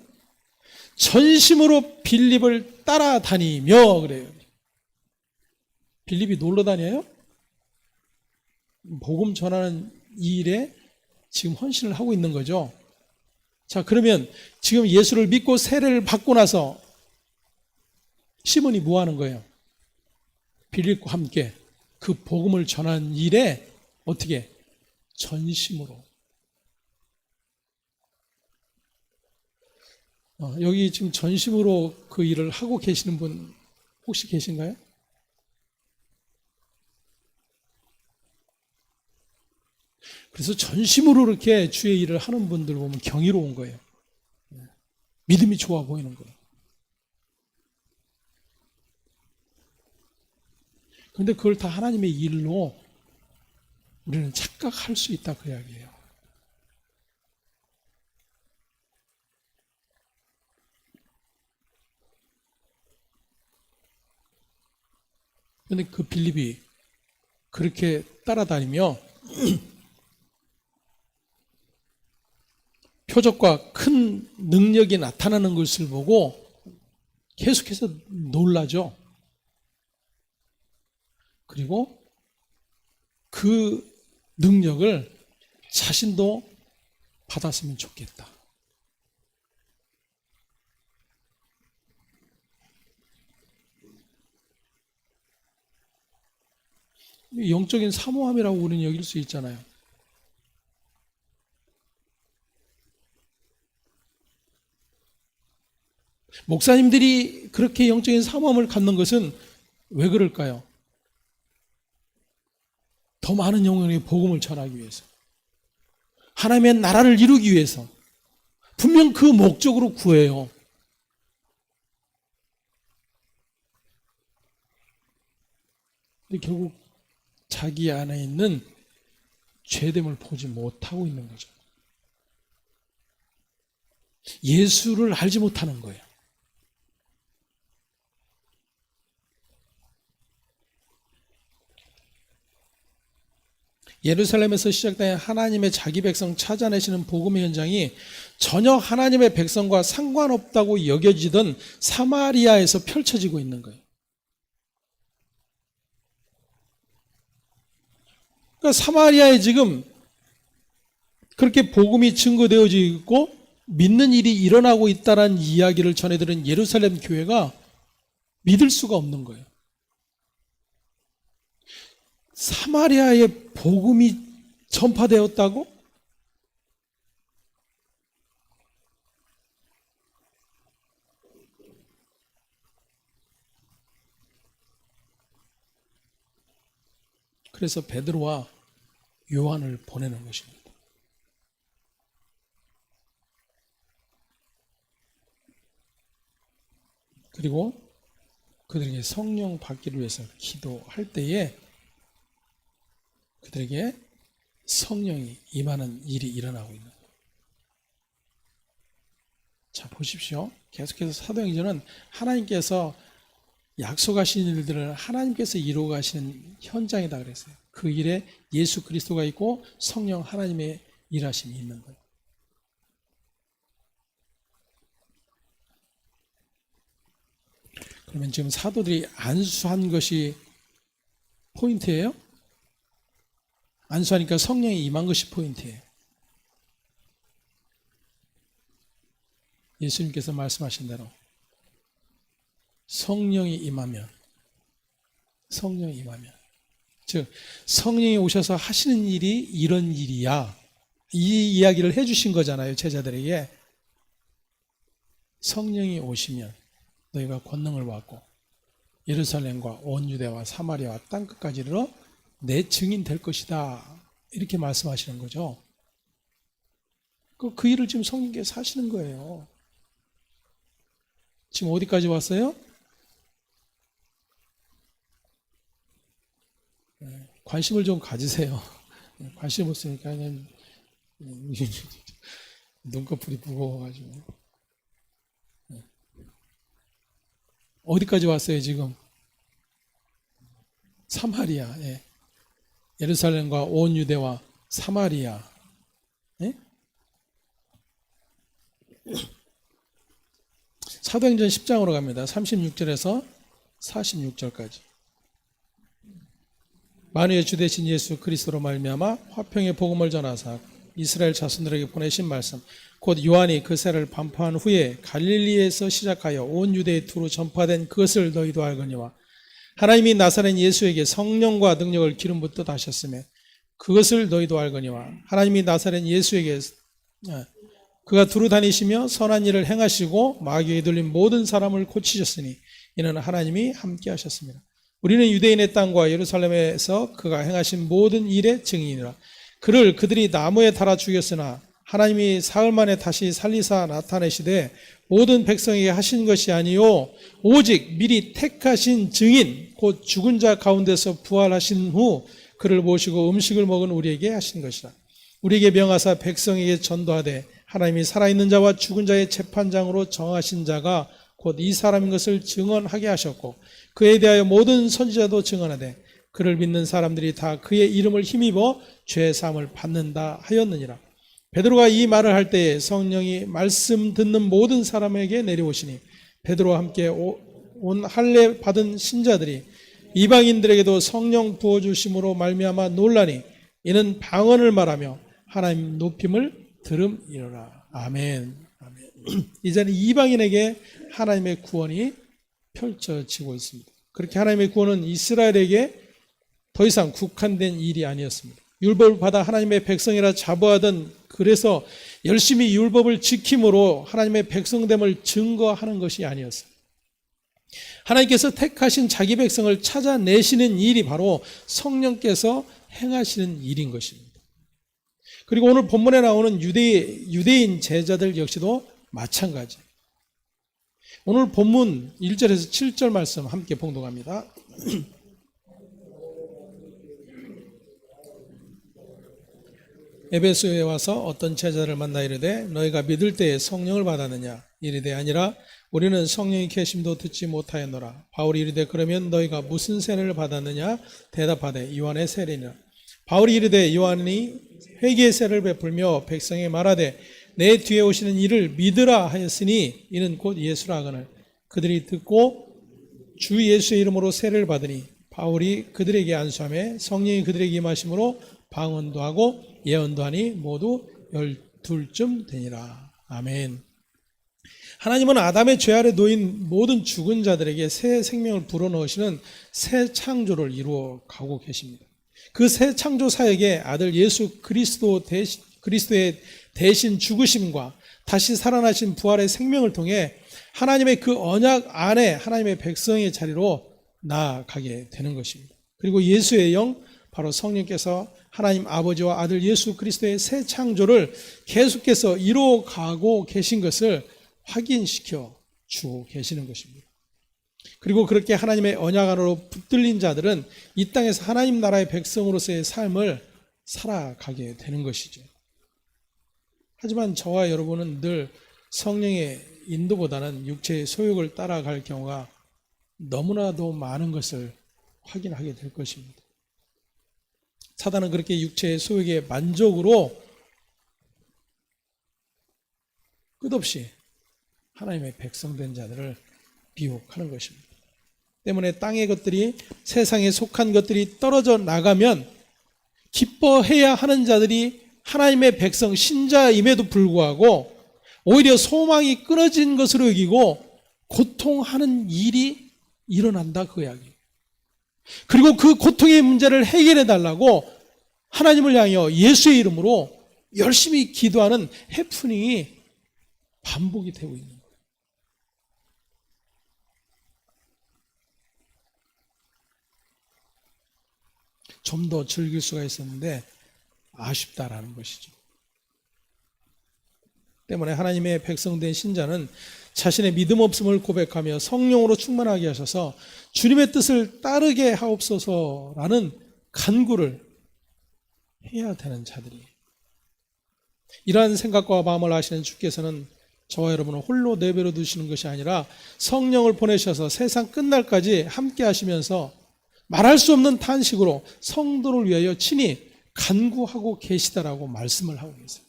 전심으로 빌립을 따라다니며 그래요. 빌립이 놀러 다녀요? 복음 전하는 이 일에 지금 헌신을 하고 있는 거죠. 자, 그러면 지금 예수를 믿고 세례를 받고 나서 시몬이 뭐 하는 거예요? 빌립과 함께 그 복음을 전하는 일에 어떻게? 전심으로. 여기 지금 전심으로 그 일을 하고 계시는 분 혹시 계신가요? 그래서 전심으로 이렇게 주의 일을 하는 분들 보면 경이로운 거예요. 믿음이 좋아 보이는 거예요. 그런데 그걸 다 하나님의 일로 우리는 착각할 수 있다, 그 이야기예요. 그런데 그 빌립이 그렇게 따라다니며 표적과 큰 능력이 나타나는 것을 보고 계속해서 놀라죠. 그리고 그 능력을 자신도 받았으면 좋겠다. 영적인 사모함이라고 우리는 여길 수 있잖아요. 목사님들이 그렇게 영적인 사모함을 갖는 것은 왜 그럴까요? 더 많은 영혼에게 복음을 전하기 위해서, 하나님의 나라를 이루기 위해서. 분명 그 목적으로 구해요. 근데 결국 자기 안에 있는 죄됨을 보지 못하고 있는 거죠. 예수를 알지 못하는 거예요. 예루살렘에서 시작된 하나님의 자기 백성 찾아내시는 복음의 현장이 전혀 하나님의 백성과 상관없다고 여겨지던 사마리아에서 펼쳐지고 있는 거예요. 그러니까 사마리아에 지금 그렇게 복음이 증거되어지고 있고 믿는 일이 일어나고 있다는 이야기를 전해들은 예루살렘 교회가 믿을 수가 없는 거예요. 사마리아에 복음이 전파되었다고? 그래서 베드로와 요한을 보내는 것입니다. 그리고 그들에게 성령 받기를 위해서 기도할 때에 그들에게 성령이 임하는 일이 일어나고 있는 거예요. 자, 보십시오. 계속해서 사도행전은 하나님께서 약속하신 일들을 하나님께서 이루어 가시는 현장이다 그랬어요. 그 일에 예수 그리스도가 있고 성령 하나님의 일하심이 있는 거예요. 그러면 지금 사도들이 안수한 것이 포인트예요? 안수하니까 성령이 임한 것이 포인트예요. 예수님께서 말씀하신 대로 성령이 임하면 즉 성령이 오셔서 하시는 일이 이런 일이야, 이 이야기를 해주신 거잖아요. 제자들에게 성령이 오시면 너희가 권능을 받고 예루살렘과 온 유대와 사마리아와 땅끝까지 이르러 내 증인 될 것이다, 이렇게 말씀하시는 거죠. 그 일을 지금 성령께서 하시는 거예요. 지금 어디까지 왔어요? 관심을 좀 가지세요. 관심 없으니까 그냥 눈꺼풀이 무거워가지고. 어디까지 왔어요 지금? 사마리아. 예루살렘과 온 유대와 사마리아. 사도행전 10장으로 갑니다. 36절에서 46절까지. 만유의 주 되신 예수 그리스도로 말미암아 화평의 복음을 전하사 이스라엘 자손들에게 보내신 말씀 곧 요한이 그 세를 반포한 후에 갈릴리에서 시작하여 온 유대에 두루 전파된 그것을 너희도 알거니와 하나님이 나사렛 예수에게 성령과 능력을 기름 붓듯 하셨으며 그것을 너희도 알거니와 하나님이 나사렛 예수에게 그가 두루 다니시며 선한 일을 행하시고 마귀에 들린 모든 사람을 고치셨으니 이는 하나님이 함께 하셨습니다. 우리는 유대인의 땅과 예루살렘에서 그가 행하신 모든 일의 증인이라. 그를 그들이 나무에 달아 죽였으나 하나님이 사흘 만에 다시 살리사 나타내시되 모든 백성에게 하신 것이 아니요 오직 미리 택하신 증인 곧 죽은 자 가운데서 부활하신 후 그를 모시고 음식을 먹은 우리에게 하신 것이라. 우리에게 명하사 백성에게 전도하되 하나님이 살아있는 자와 죽은 자의 재판장으로 정하신 자가 곧 이 사람인 것을 증언하게 하셨고 그에 대하여 모든 선지자도 증언하되 그를 믿는 사람들이 다 그의 이름을 힘입어 죄 사함을 받는다 하였느니라. 베드로가 이 말을 할 때에 성령이 말씀 듣는 모든 사람에게 내려오시니 베드로와 함께 온 할례 받은 신자들이 이방인들에게도 성령 부어주심으로 말미암아 놀라니 이는 방언을 말하며 하나님 높임을 들음이로라. 아멘. 이제는 이방인에게 하나님의 구원이 펼쳐지고 있습니다. 그렇게 하나님의 구원은 이스라엘에게 더 이상 국한된 일이 아니었습니다. 율법을 받아 하나님의 백성이라 자부하던, 그래서 열심히 율법을 지킴으로 하나님의 백성됨을 증거하는 것이 아니었어요. 하나님께서 택하신 자기 백성을 찾아내시는 일이 바로 성령께서 행하시는 일인 것입니다. 그리고 오늘 본문에 나오는 유대인 제자들 역시도 마찬가지. 오늘 본문 1절에서 7절 말씀 함께 봉독합니다. 에베소에 와서 어떤 제자를 만나 이르되 너희가 믿을 때에 성령을 받았느냐 이르되 아니라 우리는 성령이 계심도 듣지 못하였노라. 바울이 이르되 그러면 너희가 무슨 세례를 받았느냐 대답하되 요한의 세례니라. 바울이 이르되 요한이 회개의 세례를 베풀며 백성에 말하되 내 뒤에 오시는 이를 믿으라 하였으니 이는 곧 예수라 하거늘 그들이 듣고 주 예수의 이름으로 세례를 받으니 바울이 그들에게 안수하며 성령이 그들에게 임하심으로 방언도 하고 예언도 하니 모두 12쯤 되니라. 아멘. 하나님은 아담의 죄 아래 놓인 모든 죽은 자들에게 새 생명을 불어넣으시는 새 창조를 이루어 가고 계십니다. 그 새 창조 사역에 아들 예수 그리스도의 대신 죽으심과 다시 살아나신 부활의 생명을 통해 하나님의 그 언약 안에 하나님의 백성의 자리로 나아가게 되는 것입니다. 그리고 예수의 영, 바로 성령께서 하나님 아버지와 아들 예수 그리스도의 새 창조를 계속해서 이루어가고 계신 것을 확인시켜 주고 계시는 것입니다. 그리고 그렇게 하나님의 언약 안으로 붙들린 자들은 이 땅에서 하나님 나라의 백성으로서의 삶을 살아가게 되는 것이죠. 하지만 저와 여러분은 늘 성령의 인도보다는 육체의 소욕을 따라갈 경우가 너무나도 많은 것을 확인하게 될 것입니다. 사단은 그렇게 육체의 소욕의 만족으로 끝없이 하나님의 백성된 자들을 미혹하는 것입니다. 때문에 땅의 것들이, 세상에 속한 것들이 떨어져 나가면 기뻐해야 하는 자들이 하나님의 백성 신자임에도 불구하고 오히려 소망이 끊어진 것으로 여기고 고통하는 일이 일어난다, 그 이야기예요. 그리고 그 고통의 문제를 해결해 달라고 하나님을 향하여 예수의 이름으로 열심히 기도하는 해프닝이 반복이 되고 있는 거예요. 좀 더 즐길 수가 있었는데 아쉽다라는 것이죠. 때문에 하나님의 백성된 신자는 자신의 믿음 없음을 고백하며 성령으로 충만하게 하셔서 주님의 뜻을 따르게 하옵소서라는 간구를 해야 되는 자들이에요. 이러한 생각과 마음을 아시는 주께서는 저와 여러분을 홀로 내버려 두시는 것이 아니라 성령을 보내셔서 세상 끝날까지 함께 하시면서 말할 수 없는 탄식으로 성도를 위하여 친히 간구하고 계시다라고 말씀을 하고 계세요.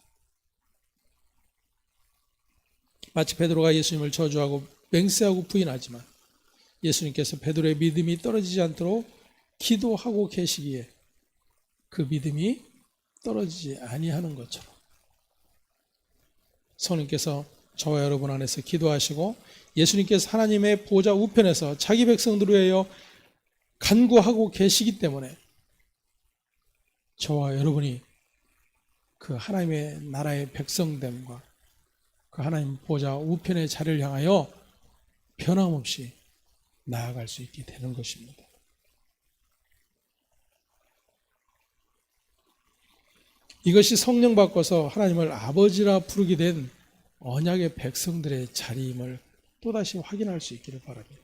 마치 베드로가 예수님을 저주하고 맹세하고 부인하지만 예수님께서 베드로의 믿음이 떨어지지 않도록 기도하고 계시기에 그 믿음이 떨어지지 아니하는 것처럼 성령께서 저와 여러분 안에서 기도하시고 예수님께서 하나님의 보좌 우편에서 자기 백성들을 위하여 간구하고 계시기 때문에 저와 여러분이 그 하나님의 나라의 백성됨과 그 하나님 보좌 우편의 자리를 향하여 변함없이 나아갈 수 있게 되는 것입니다. 이것이 성령 바꿔서 하나님을 아버지라 부르게 된 언약의 백성들의 자리임을 또다시 확인할 수 있기를 바랍니다.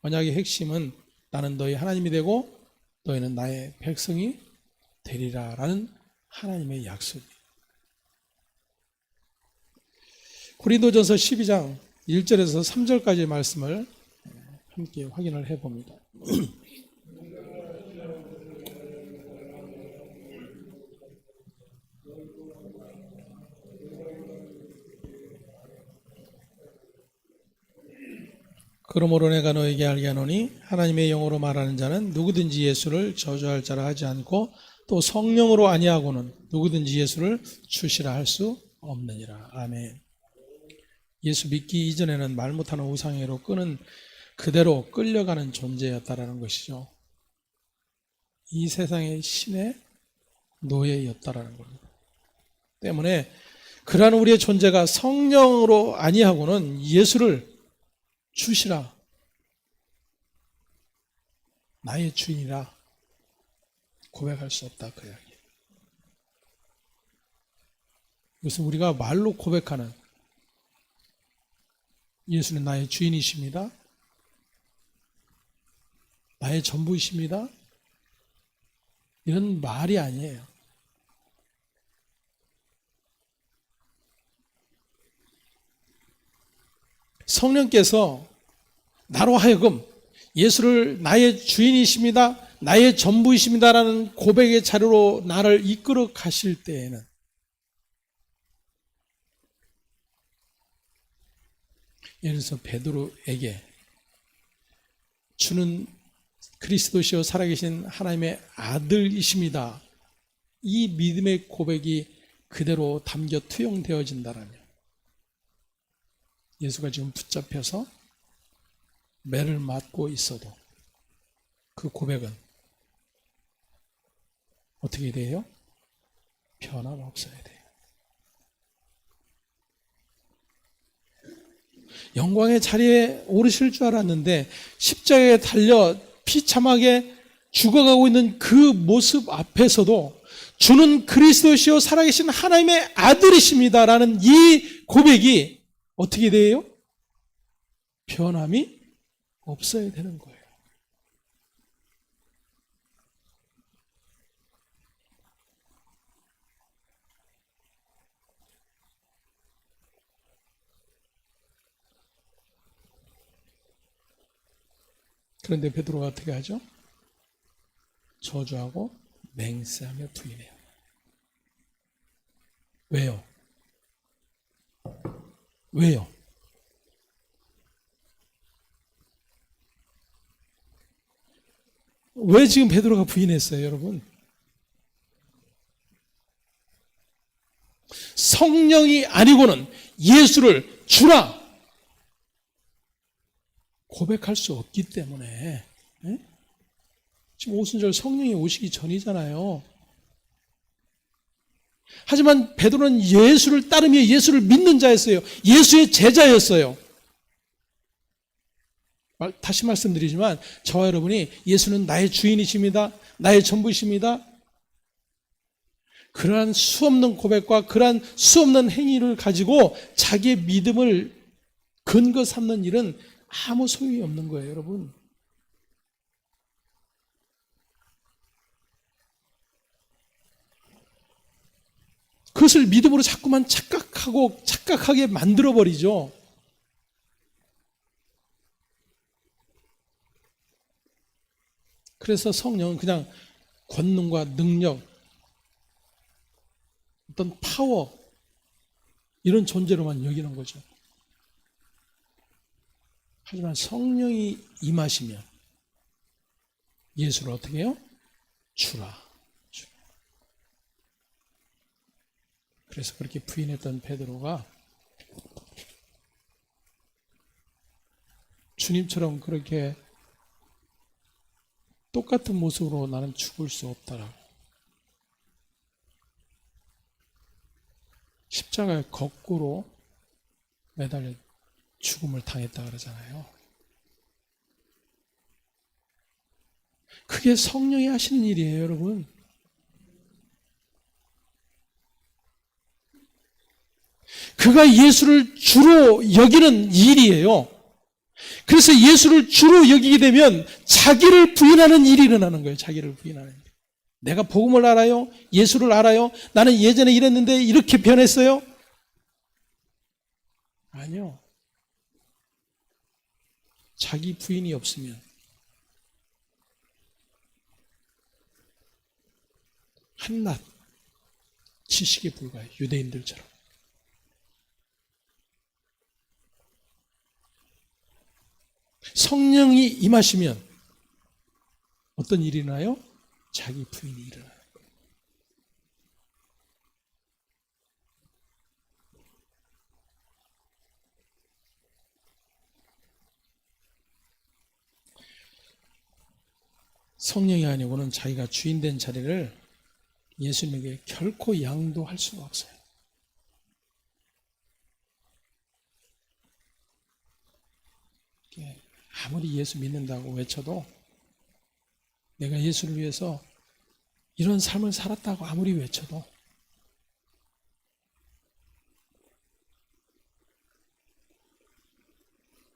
언약의 핵심은 나는 너희 하나님이 되고 너희는 나의 백성이 되리라 라는 하나님의 약속이에요. 고린도전서 12장 1절에서 3절까지의 말씀을 함께 확인을 해봅니다. 그러므로 내가 너에게 알게 하노니 하나님의 영으로 말하는 자는 누구든지 예수를 저주할 자라 하지 않고 또 성령으로 아니하고는 누구든지 예수를 주시라 할 수 없느니라. 아멘. 예수 믿기 이전에는 말 못하는 우상에로 끄는 그대로 끌려가는 존재였다라는 것이죠. 이 세상의 신의 노예였다라는 겁니다. 때문에 그러한 우리의 존재가 성령으로 아니하고는 예수를 주시라, 나의 주인이라 고백할 수 없다, 그 이야기. 이것은 우리가 말로 고백하는 예수는 나의 주인이십니다, 나의 전부이십니다, 이런 말이 아니에요. 성령께서 나로 하여금 예수를 나의 주인이십니다, 나의 전부이십니다라는 고백의 자료로 나를 이끌어 가실 때에는 예를 들어서 베드로에게 주는 그리스도시요 살아계신 하나님의 아들이십니다, 이 믿음의 고백이 그대로 담겨 투영되어진다라면 예수가 지금 붙잡혀서 매를 맞고 있어도 그 고백은 어떻게 돼요? 변함없어야 돼요. 영광의 자리에 오르실 줄 알았는데 십자가에 달려 비참하게 죽어가고 있는 그 모습 앞에서도 주는 그리스도시요 살아계신 하나님의 아들이십니다라는 이 고백이 어떻게 돼요? 변함이 없어야 되는 거예요. 그런데 베드로가 어떻게 하죠? 저주하고 맹세하며 부인해요. 왜요? 왜요? 왜 지금 베드로가 부인했어요, 여러분? 성령이 아니고는 예수를 주라 고백할 수 없기 때문에. 예? 지금 오순절 성령이 오시기 전이잖아요. 하지만 베드로는 예수를 따르며 예수를 믿는 자였어요. 예수의 제자였어요. 다시 말씀드리지만 저와 여러분이 예수는 나의 주인이십니다. 나의 전부이십니다. 그러한 수없는 고백과 그러한 수없는 행위를 가지고 자기의 믿음을 근거 삼는 일은 아무 소용이 없는 거예요, 여러분. 그것을 믿음으로 자꾸만 착각하게 만들어버리죠. 그래서 성령은 그냥 권능과 능력, 어떤 파워, 이런 존재로만 여기는 거죠. 하지만 성령이 임하시면 예수를 어떻게 해요? 주라. 그래서 그렇게 부인했던 베드로가 주님처럼 그렇게 똑같은 모습으로 나는 죽을 수 없다라고 십자가에 거꾸로 매달려 죽음을 당했다 그러잖아요. 그게 성령이 하시는 일이에요, 여러분. 그가 예수를 주로 여기는 일이에요. 그래서 예수를 주로 여기게 되면 자기를 부인하는 일이 일어나는 거예요. 자기를 부인하는 일. 내가 복음을 알아요? 예수를 알아요? 나는 예전에 이랬는데 이렇게 변했어요? 아니요. 자기 부인이 없으면 한낱 지식에 불과해요. 유대인들처럼. 성령이 임하시면 어떤 일이 일어나요? 자기 부인이 일어나요. 성령이 아니고는 자기가 주인된 자리를 예수님에게 결코 양도할 수가 없어요. 아무리 예수 믿는다고 외쳐도 내가 예수를 위해서 이런 삶을 살았다고 아무리 외쳐도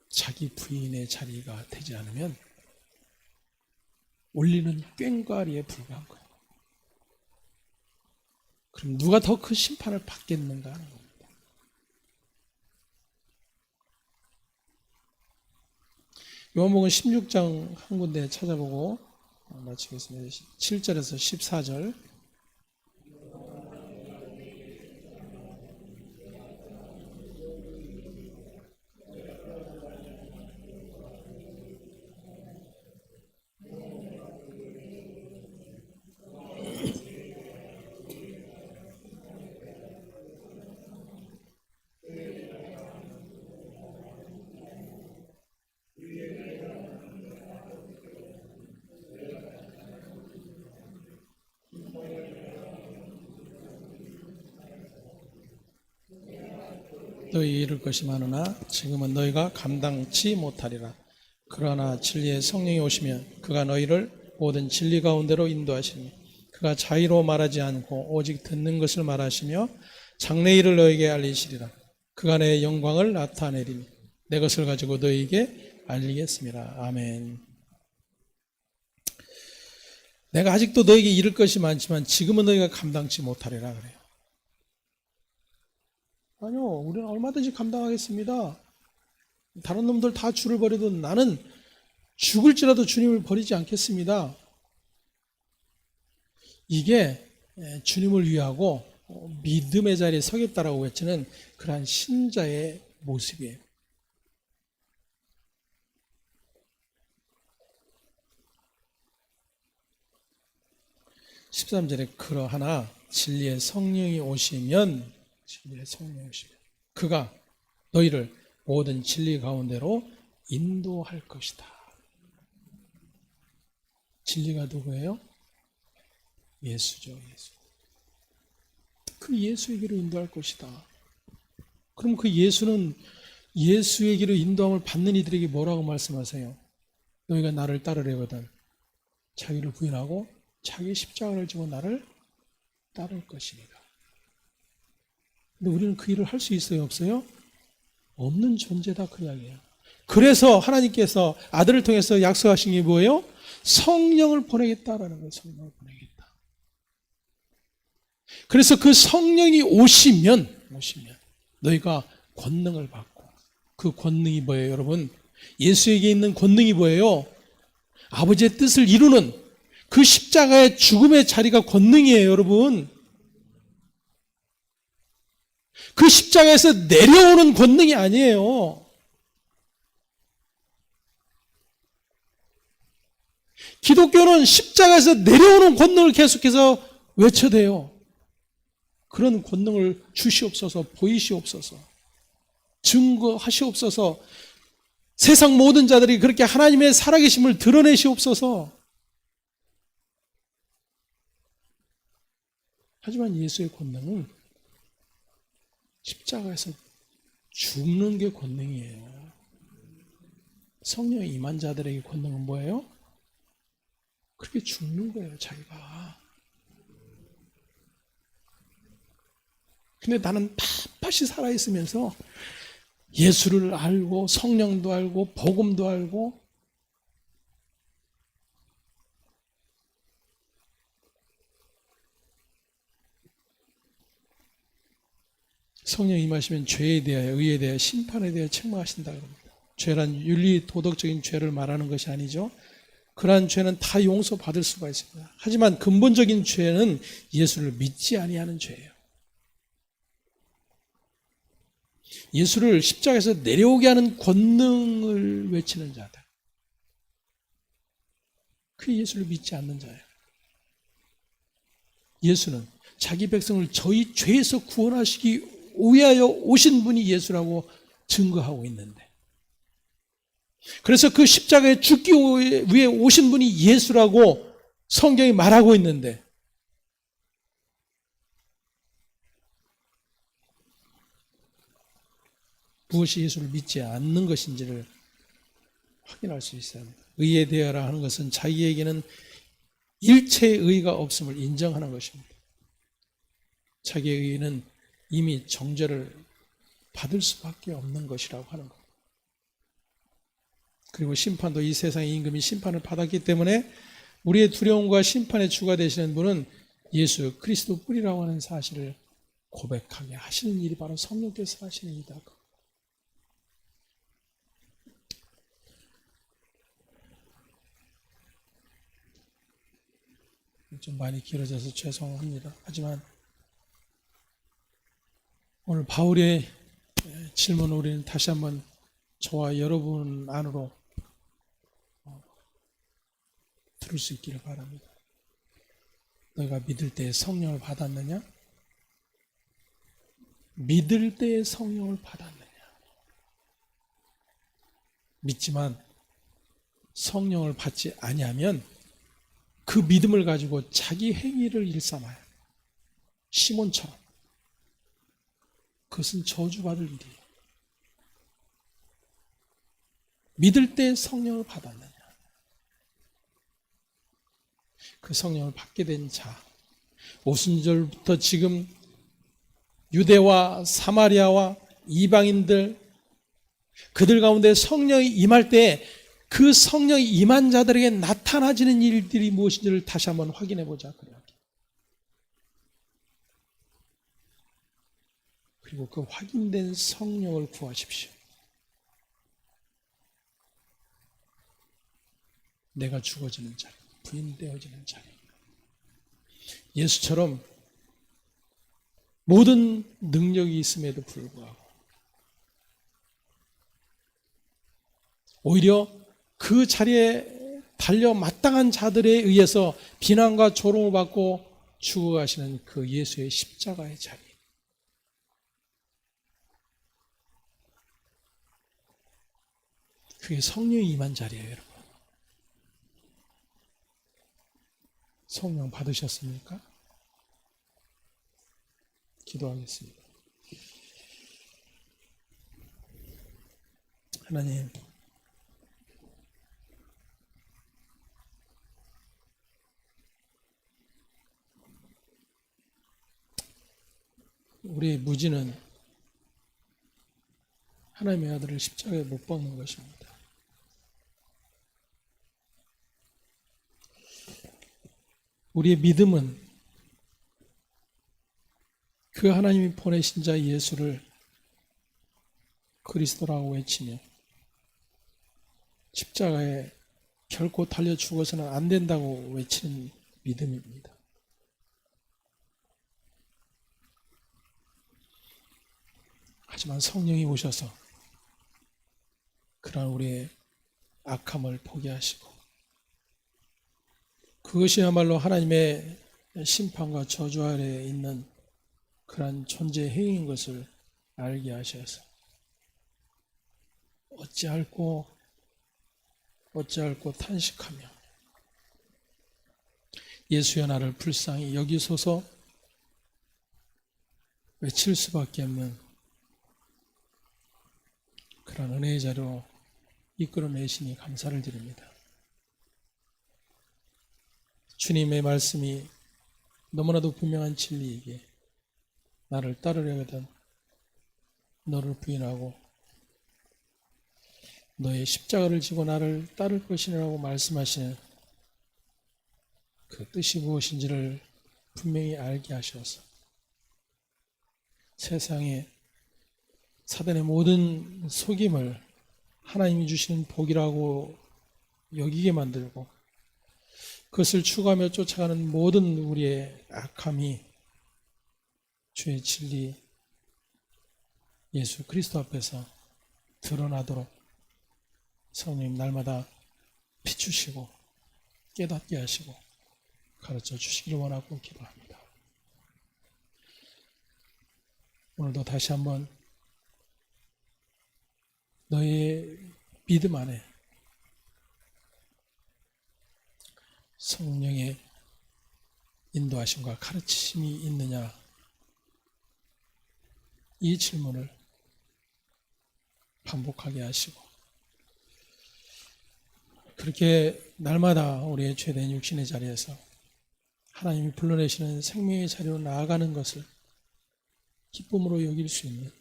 자기 부인의 자리가 되지 않으면 올리는 꽹과리에 불과한 거예요. 그럼 누가 더 큰 심판을 받겠는가 하는 겁니다. 요한복음 16장 한 군데 찾아보고 마치겠습니다. 7절에서 14절. 너희 이룰 것이 많으나 지금은 너희가 감당치 못하리라. 그러나 진리의 성령이 오시면 그가 너희를 모든 진리 가운데로 인도하시니 그가 자의로 말하지 않고 오직 듣는 것을 말하시며 장래일을 너희에게 알리시리라. 그가 내 영광을 나타내리니 내 것을 가지고 너희에게 알리겠습니다. 아멘. 내가 아직도 너에게 이를 것이 많지만 지금은 너희가 감당치 못하리라 그래요. 아니요, 우리는 얼마든지 감당하겠습니다. 다른 놈들 다 주를 버려도 나는 죽을지라도 주님을 버리지 않겠습니다. 이게 주님을 위하고 믿음의 자리에 서겠다라고 외치는 그러한 신자의 모습이에요. 13절에 그러하나 진리의 성령이 오시면 그가 너희를 모든 진리 가운데로 인도할 것이다. 진리가 누구예요? 예수죠. 예수. 그 예수에게로 인도할 것이다. 그럼 그 예수는 예수에게로 인도함을 받는 이들에게 뭐라고 말씀하세요? 너희가 나를 따르려거든 자기를 부인하고 자기 십자가를 지고 나를 따를 것이니라. 근데 우리는 그 일을 할 수 있어요? 없어요? 없는 존재다 그 이야기예요. 그래서 하나님께서 아들을 통해서 약속하신 게 뭐예요? 성령을 보내겠다라는 거예요. 성령을 보내겠다. 그래서 그 성령이 오시면 너희가 권능을 받고, 그 권능이 뭐예요 여러분? 예수에게 있는 권능이 뭐예요? 아버지의 뜻을 이루는 그 십자가의 죽음의 자리가 권능이에요 여러분. 그 십자가에서 내려오는 권능이 아니에요. 기독교는 십자가에서 내려오는 권능을 계속해서 외쳐대요. 그런 권능을 주시옵소서, 보이시옵소서, 증거하시옵소서, 세상 모든 자들이 그렇게 하나님의 살아계심을 드러내시옵소서. 하지만 예수의 권능은 십자가에서 죽는 게 권능이에요. 성령의 임한 자들에게 권능은 뭐예요? 그렇게 죽는 거예요, 자기가. 근데 나는 빳빳이 살아있으면서 예수를 알고 성령도 알고 복음도 알고 성령이 임하시면 죄에 대하여 의에 대하여 심판에 대하여 책망하신다 그럽니다. 죄란 윤리 도덕적인 죄를 말하는 것이 아니죠. 그러한 죄는 다 용서받을 수가 있습니다. 하지만 근본적인 죄는 예수를 믿지 아니하는 죄예요. 예수를 십자가에서 내려오게 하는 권능을 외치는 자들, 그 예수를 믿지 않는 자예요. 예수는 자기 백성을 저희 죄에서 구원하시기 위하여 오신 분이 예수라고 증거하고 있는데, 그래서 그 십자가에 죽기 위해 오신 분이 예수라고 성경이 말하고 있는데, 무엇이 예수를 믿지 않는 것인지를 확인할 수 있어야 합니다. 의에 대하라 하는 것은 자기에게는 일체의 의가 없음을 인정하는 것입니다. 자기의 의는 이미 정죄를 받을 수밖에 없는 것이라고 하는 것. 그리고 심판도 이 세상의 임금이 심판을 받았기 때문에 우리의 두려움과 심판의 주가 되시는 분은 예수 그리스도 뿐이라고 하는 사실을 고백하게 하시는 일이 바로 성령께서 하시는 일이다. 좀 많이 길어져서 죄송합니다. 하지만 오늘 바울의 질문을 우리는 다시 한번 저와 여러분 안으로 들을 수 있기를 바랍니다. 너희가 믿을 때 성령을 받았느냐? 믿을 때 성령을 받았느냐? 믿지만 성령을 받지 아니하면 그 믿음을 가지고 자기 행위를 일삼아요. 시몬처럼. 그것은 저주받을 일이에요. 믿을 때 성령을 받았느냐? 그 성령을 받게 된 자, 오순절부터 지금 유대와 사마리아와 이방인들 그들 가운데 성령이 임할 때 그 성령이 임한 자들에게 나타나지는 일들이 무엇인지를 다시 한번 확인해 보자. 그리고 그 확인된 성령을 구하십시오. 내가 죽어지는 자리, 부인되어지는 자리. 예수처럼 모든 능력이 있음에도 불구하고 오히려 그 자리에 달려 마땅한 자들에 의해서 비난과 조롱을 받고 죽어가시는 그 예수의 십자가의 자리. 그게 성령이 임한 자리예요, 여러분. 성령 받으셨습니까? 기도하겠습니다. 하나님, 우리의 무지는 하나님의 아들을 십자가에 못 박는 것입니다. 우리의 믿음은 그 하나님이 보내신 자 예수를 그리스도라고 외치며 십자가에 결코 달려 죽어서는 안 된다고 외치는 믿음입니다. 하지만 성령이 오셔서 그러한 우리의 악함을 포기하시고 그것이야말로 하나님의 심판과 저주 아래에 있는 그러한 존재 행위인 것을 알게 하셔서 어찌할꼬 탄식하며 예수여 나를 불쌍히 여기소서 외칠 수밖에 없는 그런 은혜의 자리로 이끌어내시니 감사를 드립니다. 주님의 말씀이 너무나도 분명한 진리이기에 나를 따르려거든 너를 부인하고 너의 십자가를 지고 나를 따를 것이라고 말씀하시는 그 뜻이 무엇인지를 분명히 알게 하셔서 세상에 사단의 모든 속임을 하나님이 주시는 복이라고 여기게 만들고 그것을 추구하며 쫓아가는 모든 우리의 악함이 주의 진리 예수 그리스도 앞에서 드러나도록 성령님 날마다 비추시고 깨닫게 하시고 가르쳐 주시기를 원하고 기도합니다. 오늘도 다시 한번 너의 믿음 안에 성령의 인도하심과 가르치심이 있느냐 이 질문을 반복하게 하시고 그렇게 날마다 우리의 죄된 육신의 자리에서 하나님이 불러내시는 생명의 자리로 나아가는 것을 기쁨으로 여길 수 있는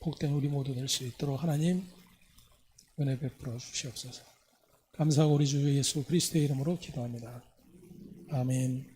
복된 우리 모두 될 수 있도록 하나님 은혜 베풀어 주시옵소서. 감사하고 우리 주 예수 그리스도의 이름으로 기도합니다. 아멘.